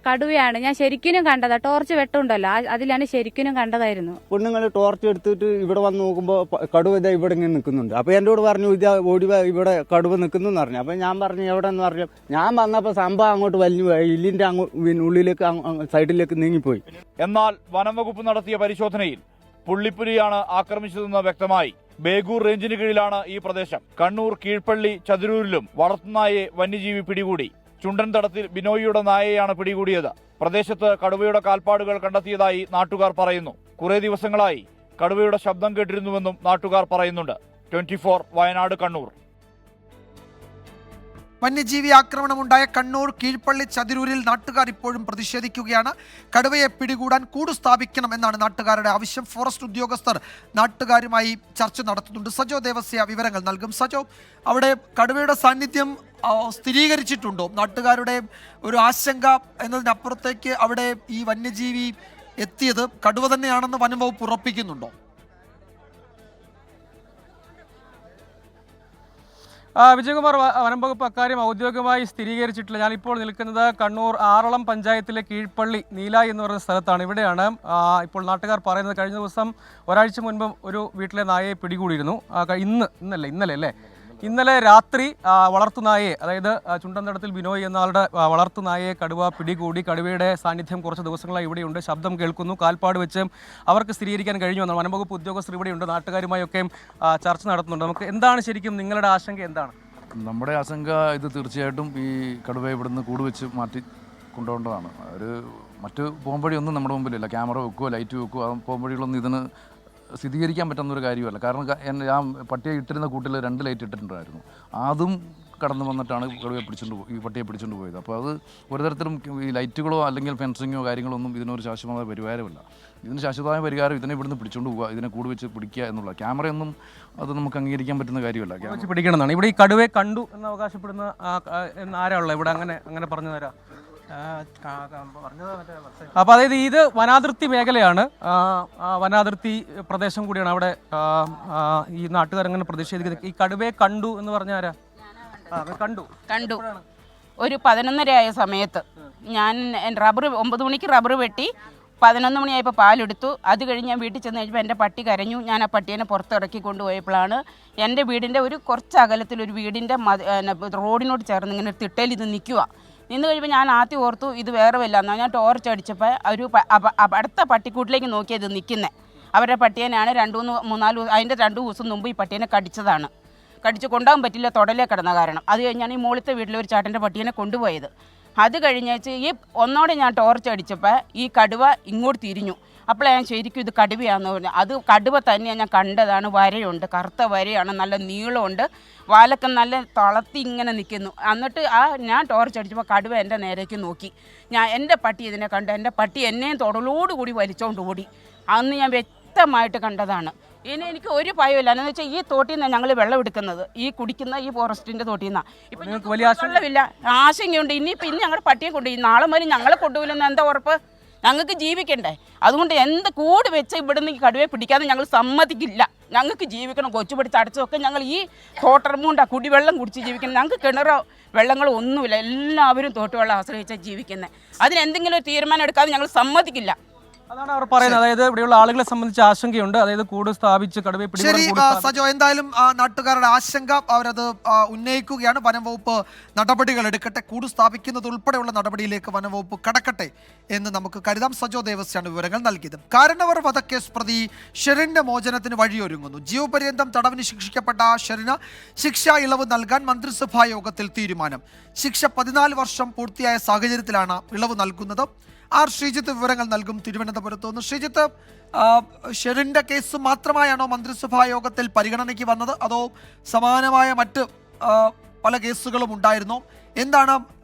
കടുവയാണ്. ഞാൻ ശരിക്കും കണ്ടതാ. ടോർച്ച് വെട്ടമുണ്ടല്ലോ, അതിലാണ് ശരിക്കും കണ്ടതായിരുന്നു. പെണ്ണുങ്ങൾ ടോർച്ച് എടുത്തിട്ട് ഇവിടെ വന്ന് നോക്കുമ്പോ കടുവ ഇതാ ഇവിടെ ഇങ്ങനെ നിൽക്കുന്നുണ്ട്. അപ്പൊ എന്നോട് പറഞ്ഞു ഇതാ ഓടി ഇവിടെ കടുവ നിൽക്കുന്നു പറഞ്ഞു. അപ്പൊ ഞാൻ പറഞ്ഞു എവിടെ എന്ന് പറഞ്ഞു. ഞാൻ വന്നപ്പോ സംഭവം അങ്ങോട്ട് വലിഞ്ഞു ഇല്ലിന്റെ ഉള്ളിലേക്ക് സൈഡിലേക്ക് നീങ്ങിപ്പോയി. എന്നാൽ വനം വകുപ്പ് നടത്തിയ പരിശോധനയിൽ പുള്ളിപ്പുലിയാണ് ആക്രമിച്ചതെന്ന് വ്യക്തമായി. ബേഗൂർ റേഞ്ചിന് കീഴിലാണ് ഈ പ്രദേശം. കണ്ണൂർ കീഴ്പള്ളി ചതിരൂരിലും വളർത്തുനായെ വന്യജീവി പിടികൂടി. ചുണ്ടൻ തടത്തിൽ ബിനോയിയുടെ നായയാണ് പിടികൂടിയത്. പ്രദേശത്ത് കടുവയുടെ കാൽപ്പാടുകൾ കണ്ടെത്തിയതായി നാട്ടുകാർ പറയുന്നു. കുറെ ദിവസങ്ങളായി കടുവയുടെ ശബ്ദം കേട്ടിരുന്നുവെന്നും നാട്ടുകാർ പറയുന്നുണ്ട്. 24 വയനാട് കണ്ണൂർ. വന്യജീവി ആക്രമണമുണ്ടായ കണ്ണൂർ കീഴ്പള്ളി ചതിരൂരിൽ നാട്ടുകാർ ഇപ്പോഴും പ്രതിഷേധിക്കുകയാണ്. കടുവയെ പിടികൂടാൻ കൂട് സ്ഥാപിക്കണം എന്നാണ് നാട്ടുകാരുടെ ആവശ്യം. ഫോറസ്റ്റ് ഉദ്യോഗസ്ഥർ നാട്ടുകാരുമായി ചർച്ച നടത്തുന്നുണ്ട്. സജോ ദേവസ്യ വിവരങ്ങൾ നൽകും. സജോ, അവിടെ കടുവയുടെ സാന്നിധ്യം സ്ഥിരീകരിച്ചിട്ടുണ്ടോ? നാട്ടുകാരുടെ ഒരു ആശങ്ക എന്നതിനപ്പുറത്തേക്ക് അവിടെ ഈ വന്യജീവി എത്തിയത് കടുവ തന്നെയാണെന്ന് വനം വകുപ്പ് ഉറപ്പിക്കുന്നുണ്ടോ? വിജയകുമാർ, വനം വകുപ്പ് അക്കാര്യം ഔദ്യോഗികമായി സ്ഥിരീകരിച്ചിട്ടില്ല. ഞാനിപ്പോൾ നിൽക്കുന്നത് കണ്ണൂർ ആറളം പഞ്ചായത്തിലെ കീഴ്പള്ളി നീലായി എന്ന് പറയുന്ന സ്ഥലത്താണ്. ഇവിടെയാണ് ഇപ്പോൾ നാട്ടുകാർ പറയുന്നത് കഴിഞ്ഞ ദിവസം ഒരാഴ്ച മുൻപ് ഒരു വീട്ടിലെ നായയെ പിടികൂടിയിരുന്നു. ഇന്നലെ രാത്രി വളർത്തുനായയെ, അതായത് ചുണ്ടന്തടത്തിൽ ബിനോയ് എന്ന ആളുടെ വളർത്തുനായയെ കടുവ പിടികൂടി. കടുവയുടെ സാന്നിധ്യം കുറച്ച് ദിവസങ്ങളായി ഇവിടെയുണ്ട്. ശബ്ദം കേൾക്കുന്നു. കാൽപ്പാട് വെച്ച് അവർക്ക് സ്ഥിരീകരിക്കാൻ കഴിഞ്ഞുവെന്നാണ്. വനംവകുപ്പ് ഉദ്യോഗസ്ഥർ ഇവിടെയുണ്ട്. നാട്ടുകാരുമായൊക്കെ ചർച്ച നടത്തുന്നുണ്ട്. നമുക്ക് എന്താണ് ശരിക്കും നിങ്ങളുടെ ആശങ്ക എന്താണ്? നമ്മുടെ ആശങ്ക ഇത് തീർച്ചയായിട്ടും ഈ കടുവയെ ഇവിടുന്ന് കൂടുവെച്ച് മാറ്റി കൊണ്ടുപോകേണ്ടതാണ്. മറ്റ് പോംവഴിയൊന്നും നമ്മുടെ മുമ്പിലില്ല. ക്യാമറ വെക്കുകയോ ലൈറ്റ് വെക്കുകയോ പോംവഴികളൊന്നും ഇതിന് സ്ഥിരീകരിക്കാൻ പറ്റുന്നൊരു കാര്യമല്ല. കാരണം ഞാൻ പട്ടിയെ ഇട്ടിരുന്ന കൂട്ടിൽ 2 ലൈറ്റ് ഇട്ടിട്ടുണ്ടായിരുന്നു. അതും കടന്നു വന്നിട്ടാണ് കടുവയെ ഈ പട്ടിയെ പിടിച്ചുകൊണ്ട് പോയത്. അപ്പോൾ അത് ഒരു തരത്തിലും ഈ ലൈറ്റുകളോ അല്ലെങ്കിൽ ഫെൻസിങ്ങോ കാര്യങ്ങളോ ഒന്നും ഇതിനൊരു ശാശ്വതമായ പരിഹാരമല്ല. ഇതിന് ശാശ്വതമായ പരിഹാരം ഇതിനെ ഇവിടുന്ന് പിടിച്ചുകൊണ്ട് പോവുക, ഇതിനെ കൂട് വെച്ച് പിടിക്കുക എന്നുള്ള. ക്യാമറയൊന്നും അത് നമുക്ക് അംഗീകരിക്കാൻ പറ്റുന്ന കാര്യമല്ല. വെച്ച് പിടിക്കണം എന്നാണ്. ഇവിടെ ഈ കടുവയെ കണ്ടു എന്ന് അവകാശപ്പെടുന്ന ആരാളുള്ളത് ഇവിടെ? അങ്ങനെ പറഞ്ഞു തരാം. അപ്പോൾ അതായത് ഇത് വനാതിർത്തി മേഖലയാണ്, വനാതിർത്തി പ്രദേശം കൂടിയാണ്. അവിടെ ഈ നാട്ടുകാരങ്ങനെ പ്രതിഷേധിക്കുന്നത്. ഈ കടുവയെ കണ്ടു എന്ന് പറഞ്ഞ ആരാ? കണ്ടു ഒരു 11:30 സമയത്ത് ഞാൻ 9 മണിക്ക് റബ്ബർ വെട്ടി 11 മണിയായപ്പോൾ പാലെടുത്തു. അത് കഴിഞ്ഞ് ഞാൻ വീട്ടിൽ ചെന്ന് കഴിഞ്ഞപ്പോൾ എൻ്റെ പട്ടി കരഞ്ഞു. ഞാൻ ആ പട്ടീനെ പുറത്തിറക്കി കൊണ്ടുപോയപ്പോഴാണ് എൻ്റെ വീടിൻ്റെ ഒരു കുറച്ച് അകലത്തിലൊരു വീടിൻ്റെ റോഡിനോട് ചേർന്ന് ഇങ്ങനെ തിട്ടയിൽ ഇത് നിന്ന് കഴിയുമ്പോൾ ഞാൻ ആദ്യം ഓർത്തു ഇത് വേറെ വല്ല എന്നാൽ ഞാൻ ടോർച്ച് അടിച്ചപ്പോൾ ഒരു അടുത്ത പട്ടിക്കൂട്ടിലേക്ക് നോക്കിയത് നിൽക്കുന്നത് അവരുടെ പട്ടിയേനാണ്. 2-3-4 അതിൻ്റെ 2 ദിവസം മുമ്പ് ഈ പട്ടീനെ കടിച്ച് കൊണ്ടുപോകാൻ പറ്റില്ല, തുടലേ കിടന്ന കാരണം. അത് കഴിഞ്ഞാണ് ഈ മുകളിലത്തെ വീട്ടിലെ ഒരു ചേട്ടൻ്റെ പട്ടീനെ കൊണ്ടുപോയത്. അത് കഴിഞ്ഞേച്ച് ഈ ഒന്നോടെ ഞാൻ ടോർച്ച് അടിച്ചപ്പോൾ ഈ കടുവ ഇങ്ങോട്ട് തിരിഞ്ഞു. അപ്പോൾ ഞാൻ ശരിക്കും ഇത് കടുവയാണെന്ന് പറഞ്ഞു. അത് കടുവ തന്നെയാണ്, ഞാൻ കണ്ടതാണ്. വരയുണ്ട്, കറുത്ത വരയാണ്, നല്ല നീളമുണ്ട്, വാലൊക്കെ നല്ല തളർത്തി ഇങ്ങനെ നിൽക്കുന്നു. എന്നിട്ട് ഞാൻ ടോർച്ച് അടിച്ചപ്പോൾ കടുവ എൻ്റെ നേരേക്ക് നോക്കി. എൻ്റെ പട്ടി ഇതിനെ കണ്ട് എൻ്റെ പട്ടി എന്നെയും തുടലോടുകൂടി വലിച്ചോണ്ട് ഓടി. അന്ന് ഞാൻ വ്യക്തമായിട്ട് കണ്ടതാണ്. ഇനി എനിക്ക് ഒരു ഭയമില്ല. എന്ന് വെച്ചാൽ ഈ തോട്ടിൽ നിന്നാണ് ഞങ്ങൾ വെള്ളം എടുക്കുന്നത്, ഈ കുടിക്കുന്ന ഈ ഫോറസ്റ്റിൻ്റെ തോട്ടിൽ നിന്നാണ്. ഇപ്പം ഞങ്ങൾക്ക് വലിയ വെള്ളമില്ല, ആശങ്കയുണ്ട്. ഇനിയിപ്പോൾ ഇന്ന് ഞങ്ങളുടെ പട്ടിയെ കൊണ്ടുപോയി, നാളെ മുതൽ ഞങ്ങളെ കൊണ്ടുപോയില്ലെന്ന് എന്താ ഉറപ്പ്? ഞങ്ങൾക്ക് ജീവിക്കണ്ടേ? അതുകൊണ്ട് എന്ത് കൂട് വെച്ച് ഇവിടുന്ന് ഈ കടുവയെ പിടിക്കാതെ ഞങ്ങൾ സമ്മതിക്കില്ല. ഞങ്ങൾക്ക് ജീവിക്കണം. കൊച്ചു പിടിച്ച് അടച്ചതൊക്കെ ഞങ്ങൾ ഈ തോട്ടർമുണ്ടാ കുടിവെള്ളം കുടിച്ച് ജീവിക്കണം. ഞങ്ങൾക്ക് കിണറോ വെള്ളങ്ങളോ ഒന്നുമില്ല. എല്ലാവരും തോട്ടുവെള്ളം ആശ്രയിച്ചാൽ ജീവിക്കുന്നത്. അതിനെന്തെങ്കിലും ഒരു തീരുമാനം എടുക്കാതെ ഞങ്ങൾ സമ്മതിക്കില്ല. അതാണ് അവർ പറയുന്നത്. അതായത് ഇവിടെയുള്ള ആളുകളെ സംബന്ധിച്ച് ആശങ്കയുണ്ട്. അതായത് കൂട് സ്ഥാപിച്ച് കടുവയെ പിടികൂടാൻ. സജോ, എന്തായാലും നാട്ടുകാരുടെ ആശങ്ക അവരത് ഉന്നയിക്കുകയാണ്. വനംവകുപ്പ് നടപടികൾ എടുക്കട്ടെ, കൂട് സ്ഥാപിക്കുന്നത് ഉൾപ്പെടെയുള്ള നടപടിയിലേക്ക് വനംവകുപ്പ് കടക്കട്ടെ എന്ന് നമുക്ക് കരുതാം. സജോ ദേവസ്യാണ് വിവരങ്ങൾ നൽകിയത്. കാരണവർ വധക്കേസ് പ്രതി ഷെറിന്റെ മോചനത്തിന് വഴിയൊരുങ്ങുന്നു. ജീവപര്യന്തം തടവിന് ശിക്ഷിക്കപ്പെട്ട ഷെറിന് ശിക്ഷാ ഇളവ് നൽകാൻ മന്ത്രിസഭാ യോഗത്തിൽ തീരുമാനം. ശിക്ഷ 14 വർഷം പൂർത്തിയായ സാഹചര്യത്തിലാണ് ഇളവ് നൽകുന്നത്. ആർ ശ്രീജിത്ത് വിവരങ്ങൾ നൽകും തിരുവനന്തപുരത്ത് നിന്ന്. ശ്രീജിത്ത്, ഷെറിന്റെ കേസ് മാത്രമായാണോ മന്ത്രിസഭാ യോഗത്തിൽ പരിഗണനയ്ക്ക് വന്നത്, അതോ സമാനമായ മറ്റ് പല കേസുകളും ഉണ്ടായിരുന്നോ? എന്താണ്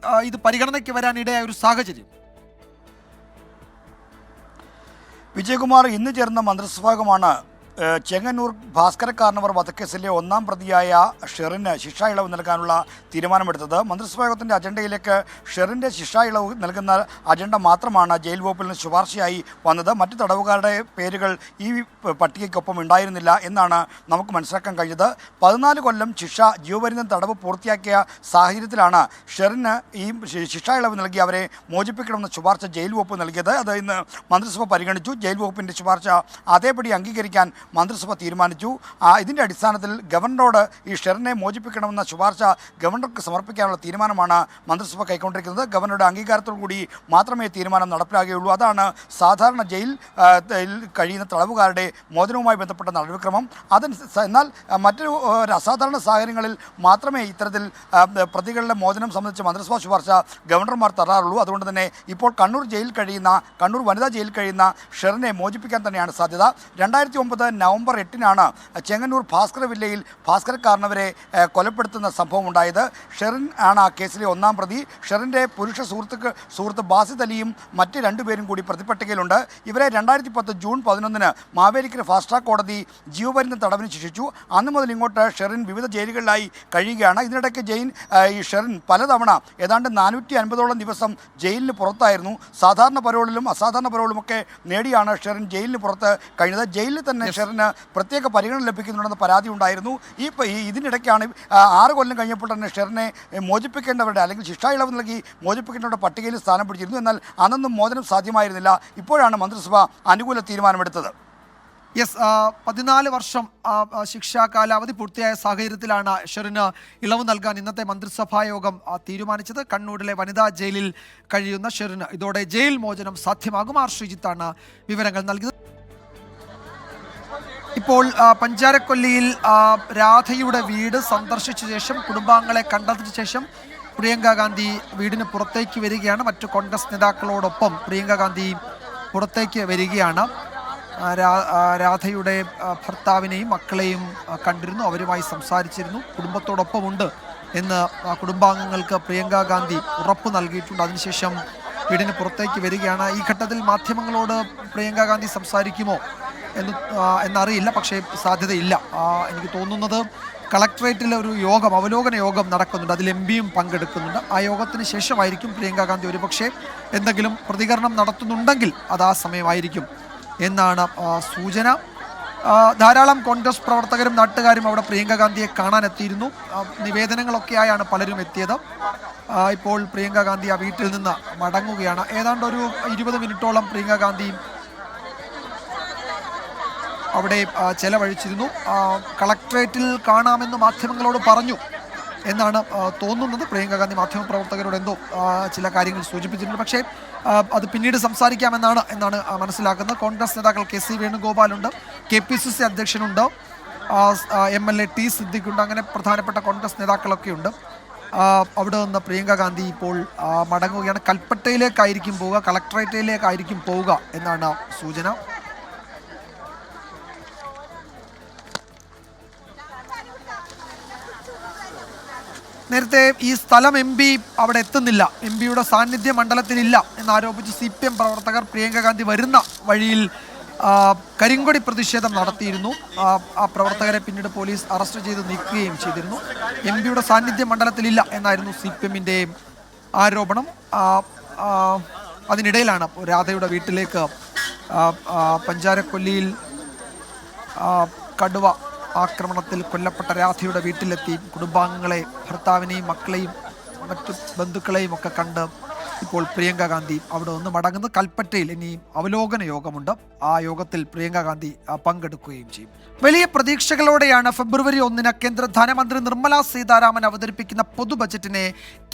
ഇത് പരിഗണനയ്ക്ക് വരാൻ ഇടയായ ഒരു സാഹചര്യം? വിജയകുമാർ, ഇന്ന് ചേർന്ന മന്ത്രിസഭായോഗമാണ് ചെങ്ങന്നൂർ ഭാസ്കരക്കാരനവർ വധക്കേസിലെ 1-ാം പ്രതിയായ ഷെറിന് ശിക്ഷാ ഇളവ് നൽകാനുള്ള തീരുമാനമെടുത്തത്. മന്ത്രിസഭാ യോഗത്തിൻ്റെ അജണ്ടയിലേക്ക് ഷെറിൻ്റെ ശിക്ഷാ ഇളവ് നൽകുന്ന അജണ്ട മാത്രമാണ് ജയിൽ വകുപ്പിൽ നിന്ന് ശുപാർശയായി വന്നത്. മറ്റ് തടവുകാരുടെ പേരുകൾ ഈ പട്ടികയ്ക്കൊപ്പം ഉണ്ടായിരുന്നില്ല എന്നാണ് നമുക്ക് മനസ്സിലാക്കാൻ കഴിഞ്ഞത്. 14 കൊല്ലം ശിക്ഷ ജീവപര്യന്തം തടവ് പൂർത്തിയാക്കിയ സാഹചര്യത്തിലാണ് ഷെറിന് ഈ ശിക്ഷാ ഇളവ് നൽകി അവരെ മോചിപ്പിക്കണമെന്ന ശുപാർശ ജയിൽ വകുപ്പ് നൽകിയത്. അത് ഇന്ന് മന്ത്രിസഭ പരിഗണിച്ചു. ജയിൽ വകുപ്പിൻ്റെ ശുപാർശ അതേപടി അംഗീകരിക്കാൻ മന്ത്രിസഭ തീരുമാനിച്ചു. ഇതിൻ്റെ അടിസ്ഥാനത്തിൽ ഗവർണറോട് ഈ ഷെറിനെ മോചിപ്പിക്കണമെന്ന ശുപാർശ ഗവർണർക്ക് സമർപ്പിക്കാനുള്ള തീരുമാനമാണ് മന്ത്രിസഭ കൈക്കൊണ്ടിരിക്കുന്നത്. ഗവർണറുടെ അംഗീകാരത്തോടു കൂടി മാത്രമേ തീരുമാനം നടപ്പിലാകുകയുള്ളൂ. അതാണ് സാധാരണ ജയിൽ കഴിയുന്ന തടവുകാരുടെ മോചനവുമായി ബന്ധപ്പെട്ട നടപടിക്രമം. എന്നാൽ മറ്റൊരു അസാധാരണ സാഹചര്യങ്ങളിൽ മാത്രമേ ഇത്തരത്തിൽ പ്രതികളുടെ മോചനം സംബന്ധിച്ച് മന്ത്രിസഭാ ശുപാർശ ഗവർണർമാർ തരാറുള്ളൂ. അതുകൊണ്ട് തന്നെ ഇപ്പോൾ കണ്ണൂർ വനിതാ ജയിലിൽ കഴിയുന്ന ഷെറിനെ മോചിപ്പിക്കാൻ തന്നെയാണ് സാധ്യത. 2009 നവംബർ 8-നാണ് ചെങ്ങന്നൂർ ഭാസ്കര വില്ലയിൽ ഭാസ്കരക്കാരനവരെ കൊലപ്പെടുത്തുന്ന സംഭവം ഉണ്ടായത്. ഷെറിൻ ആണ് ആ കേസിലെ ഒന്നാം പ്രതി. ഷെറിൻ്റെ പുരുഷ സുഹൃത്ത് ബാസിദ് അലിയും മറ്റ് 2 പേരും കൂടി പ്രതിപട്ടികയിലുണ്ട്. ഇവരെ 2010 ജൂൺ 11-ന് മാവേലിക്കര ഫാസ്റ്റ് ട്രാക്ക് കോടതി ജീവപര്യന്തം തടവിന് ശിക്ഷിച്ചു. അന്ന് മുതൽ ഇങ്ങോട്ട് ഷെറിൻ വിവിധ ജയിലുകളിലായി കഴിയുകയാണ്. ഇതിനിടയ്ക്ക് ഈ ഷെറിൻ പലതവണ ഏതാണ്ട് 450ഓളം ദിവസം ജയിലിന് പുറത്തായിരുന്നു. സാധാരണ പരോളിലും അസാധാരണ പരോളുമൊക്കെ നേടിയാണ് ഷെറിൻ ജയിലിന് പുറത്ത് കഴിഞ്ഞത്. ജയിലിൽ തന്നെ ഷെറിന് പ്രത്യേക പരിഗണന ലഭിക്കുന്നുണ്ടെന്ന് പരാതി ഉണ്ടായിരുന്നു. ഇതിനിടയ്ക്കാണ് 6 കൊല്ലം കഴിഞ്ഞപ്പോൾ തന്നെ ഷെറിനെ മോചിപ്പിക്കേണ്ടവരുടെ അല്ലെങ്കിൽ ശിക്ഷാ ഇളവ് നൽകി മോചിപ്പിക്കേണ്ടവരുടെ പട്ടികയിൽ സ്ഥാനം പിടിച്ചിരുന്നു. എന്നാൽ അന്നൊന്നും മോചനം സാധ്യമായിരുന്നില്ല. ഇപ്പോഴാണ് മന്ത്രിസഭ അനുകൂല തീരുമാനമെടുത്തത്. 14 വർഷം ശിക്ഷാ കാലാവധി പൂർത്തിയായ സാഹചര്യത്തിലാണ് ഷെറിന് ഇളവ് നൽകാൻ ഇന്നത്തെ മന്ത്രിസഭാ യോഗം തീരുമാനിച്ചത്. കണ്ണൂരിലെ വനിതാ ജയിലിൽ കഴിയുന്ന ഷെറിന് ഇതോടെ ജയിൽ മോചനം സാധ്യമാകും. ആർ ശ്രീജിത്താണ് വിവരങ്ങൾ നൽകിയത്. ഇപ്പോൾ പഞ്ചാരക്കൊല്ലിയിൽ രാധയുടെ വീട് സന്ദർശിച്ച ശേഷം കുടുംബാംഗങ്ങളെ കണ്ടതിന് ശേഷം പ്രിയങ്ക ഗാന്ധി വീടിന് പുറത്തേക്ക് വരികയാണ്. മറ്റു കോൺഗ്രസ് നേതാക്കളോടൊപ്പം പ്രിയങ്ക ഗാന്ധി പുറത്തേക്ക് വരികയാണ്. രാധയുടെ ഭർത്താവിനെയും മക്കളെയും കണ്ടിരുന്നു, അവരുമായി സംസാരിച്ചിരുന്നു, കുടുംബത്തോടൊപ്പമുണ്ട് എന്ന് കുടുംബാംഗങ്ങൾക്ക് പ്രിയങ്ക ഗാന്ധി ഉറപ്പ് നൽകിയിട്ടുണ്ട്. അതിനുശേഷം വീടിന് പുറത്തേക്ക് വരികയാണ്. ഈ ഘട്ടത്തിൽ മാധ്യമങ്ങളോട് പ്രിയങ്ക ഗാന്ധി സംസാരിക്കുമോ എന്നറിയില്ല, പക്ഷേ സാധ്യതയില്ല. എനിക്ക് തോന്നുന്നത് കളക്ട്രേറ്റിൽ ഒരു അവലോകന യോഗം നടക്കുന്നുണ്ട്, അതിൽ എം.പിയും പങ്കെടുക്കുന്നുണ്ട്. ആ യോഗത്തിന് ശേഷമായിരിക്കും പ്രിയങ്ക ഗാന്ധി ഒരുപക്ഷെ എന്തെങ്കിലും പ്രതികരണം നടത്തുന്നുണ്ടെങ്കിൽ അത് ആ സമയമായിരിക്കും എന്നാണ് സൂചന. ധാരാളം കോൺഗ്രസ് പ്രവർത്തകരും നാട്ടുകാരും അവിടെ പ്രിയങ്ക ഗാന്ധിയെ കാണാനെത്തിയിരുന്നു. നിവേദനങ്ങളൊക്കെയായാണ് പലരും എത്തിയത്. ഇപ്പോൾ പ്രിയങ്ക ഗാന്ധി ആ വീട്ടിൽ നിന്ന് മടങ്ങുകയാണ്. ഏതാണ്ട് ഒരു 20 മിനിറ്റോളം പ്രിയങ്ക ഗാന്ധി അവിടെ ചെലവഴിച്ചിരുന്നു. കളക്ട്രേറ്റിൽ കാണാമെന്ന് മാധ്യമങ്ങളോട് പറഞ്ഞു എന്നാണ് തോന്നുന്നത്. പ്രിയങ്ക ഗാന്ധി മാധ്യമപ്രവർത്തകരോട് എന്തോ ചില കാര്യങ്ങൾ സൂചിപ്പിച്ചിട്ടുണ്ട്. പക്ഷേ അത് പിന്നീട് സംസാരിക്കാമെന്നാണ് മനസ്സിലാക്കുന്നത്. കോൺഗ്രസ് നേതാക്കൾ കെ സി വേണുഗോപാലുണ്ട്, KPCC അധ്യക്ഷനുണ്ട്, MLA ടി സിദ്ദിഖുണ്ട്, അങ്ങനെ പ്രധാനപ്പെട്ട കോൺഗ്രസ് നേതാക്കളൊക്കെ ഉണ്ട്. അവിടെ നിന്ന് പ്രിയങ്ക ഗാന്ധി ഇപ്പോൾ മടങ്ങുകയാണ്. കൽപ്പറ്റയിലേക്കായിരിക്കും പോവുക, കളക്ട്രേറ്റിലേക്കായിരിക്കും പോവുക എന്നാണ് സൂചന. നേരത്തെ ഈ സ്ഥലം MP അവിടെ എത്തുന്നില്ല, MP-യുടെ സാന്നിധ്യം മണ്ഡലത്തിലില്ല എന്നാരോപിച്ച് CPM പ്രവർത്തകർ പ്രിയങ്ക ഗാന്ധി വരുന്ന വഴിയിൽ കരിങ്കൊടി പ്രതിഷേധം നടത്തിയിരുന്നു. ആ പ്രവർത്തകരെ പിന്നീട് പോലീസ് അറസ്റ്റ് ചെയ്ത് നീക്കുകയും ചെയ്തിരുന്നു. MP-യുടെ സാന്നിധ്യം മണ്ഡലത്തിലില്ല എന്നായിരുന്നു CPM-ന്റെ ആരോപണം. അതിനിടയിലാണ് രാധയുടെ വീട്ടിലേക്ക് പഞ്ചാരക്കൊല്ലിയിൽ കടുവ ആക്രമണത്തിൽ കൊല്ലപ്പെട്ട രാധയുടെ വീട്ടിലെത്തി കുടുംബാംഗങ്ങളെ, ഭർത്താവിനെയും മക്കളെയും മറ്റു ബന്ധുക്കളെയും ഒക്കെ കണ്ട് ഇപ്പോൾ പ്രിയങ്ക ഗാന്ധി അവിടെ നിന്ന് മടങ്ങുന്നത്. കൽപ്പറ്റയിൽ ഇനി അവലോകന യോഗമുണ്ട്, ആ യോഗത്തിൽ പ്രിയങ്ക ഗാന്ധി പങ്കെടുക്കുകയും ചെയ്യും. വലിയ പ്രതീക്ഷകളോടെയാണ് ഫെബ്രുവരി 1-ന് കേന്ദ്ര ധനമന്ത്രി നിർമ്മല സീതാരാമൻ അവതരിപ്പിക്കുന്ന പൊതു ബജറ്റിനെ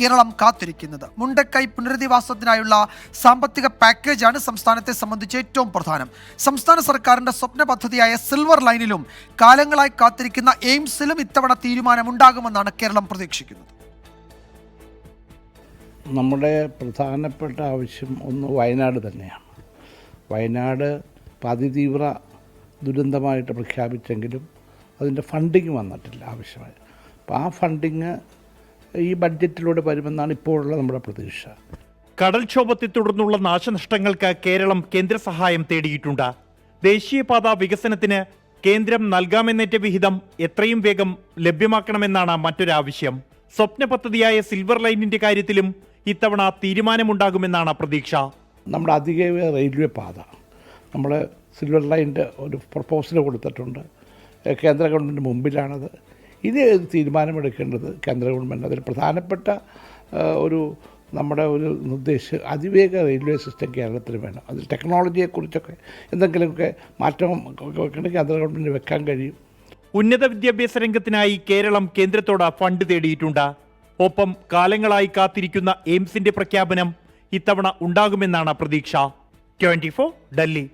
കേരളം കാത്തിരിക്കുന്നത്. മുണ്ടക്കൈ പുനരധിവാസത്തിനായുള്ള സാമ്പത്തിക പാക്കേജാണ് സംസ്ഥാനത്തെ സംബന്ധിച്ച് ഏറ്റവും പ്രധാനം. സംസ്ഥാന സർക്കാരിന്റെ സ്വപ്ന പദ്ധതിയായ സിൽവർ ലൈനിലും കാലങ്ങളായി കാത്തിരിക്കുന്ന എയിംസിലും ഇത്തവണ തീരുമാനമുണ്ടാകുമെന്നാണ് കേരളം പ്രതീക്ഷിക്കുന്നത്. നമ്മുടെ പ്രധാനപ്പെട്ട ആവശ്യം ഒന്ന് വയനാട് തന്നെയാണ്. വയനാട് അതിതീവ്ര ദുരന്തമായിട്ട് പ്രഖ്യാപിച്ചെങ്കിലും അതിൻ്റെ ഫണ്ടിങ് വന്നിട്ടില്ല ആവശ്യമായി. അപ്പോൾ ആ ഫണ്ടിങ് ഈ ബഡ്ജറ്റിലൂടെ വരുമെന്നാണ് ഇപ്പോഴുള്ള നമ്മുടെ പ്രതീക്ഷ. കടൽക്ഷോഭത്തെ തുടർന്നുള്ള നാശനഷ്ടങ്ങൾക്ക് കേരളം കേന്ദ്ര സഹായം തേടിയിട്ടുണ്ട്. ദേശീയപാത വികസനത്തിന് കേന്ദ്രം നൽകാമെന്നേറ്റ വിഹിതം എത്രയും വേഗം ലഭ്യമാക്കണമെന്നാണ് മറ്റൊരാവശ്യം. സ്വപ്ന പദ്ധതിയായ സിൽവർ ലൈനിന്റെ കാര്യത്തിലും ഇത്തവണ തീരുമാനമുണ്ടാകുമെന്നാണ് പ്രതീക്ഷ. നമ്മുടെ അധിക റെയിൽവേ പാത നമ്മൾ സിൽവർ ലൈനിൻ്റെ ഒരു പ്രപ്പോസൽ കൊടുത്തിട്ടുണ്ട്. കേന്ദ്ര ഗവൺമെൻറ് മുമ്പിലാണത്. ഇത് തീരുമാനമെടുക്കേണ്ടത് കേന്ദ്ര ഗവൺമെൻറ്. അതിൽ പ്രധാനപ്പെട്ട ഒരു നമ്മുടെ ഒരു നിർദ്ദേശം അതിവേഗ റെയിൽവേ സിസ്റ്റം കേരളത്തിൽ വേണം. അതിൽ ടെക്നോളജിയെക്കുറിച്ചൊക്കെ എന്തെങ്കിലുമൊക്കെ മാറ്റം കേന്ദ്ര ഗവൺമെൻറ് വെക്കാൻ കഴിയും. ഉന്നത വിദ്യാഭ്യാസ രംഗത്തിനായി കേരളം കേന്ദ്രത്തോട് ഫണ്ട് തേടിയിട്ടുണ്ട്. ഒപ്പം കാലങ്ങളായി കാത്തിരിക്കുന്ന എയിംസിന്റെ പ്രഖ്യാപനം ഇത്തവണ ഉണ്ടാകുമെന്നാണ് പ്രതീക്ഷ. 24 ഡൽഹി.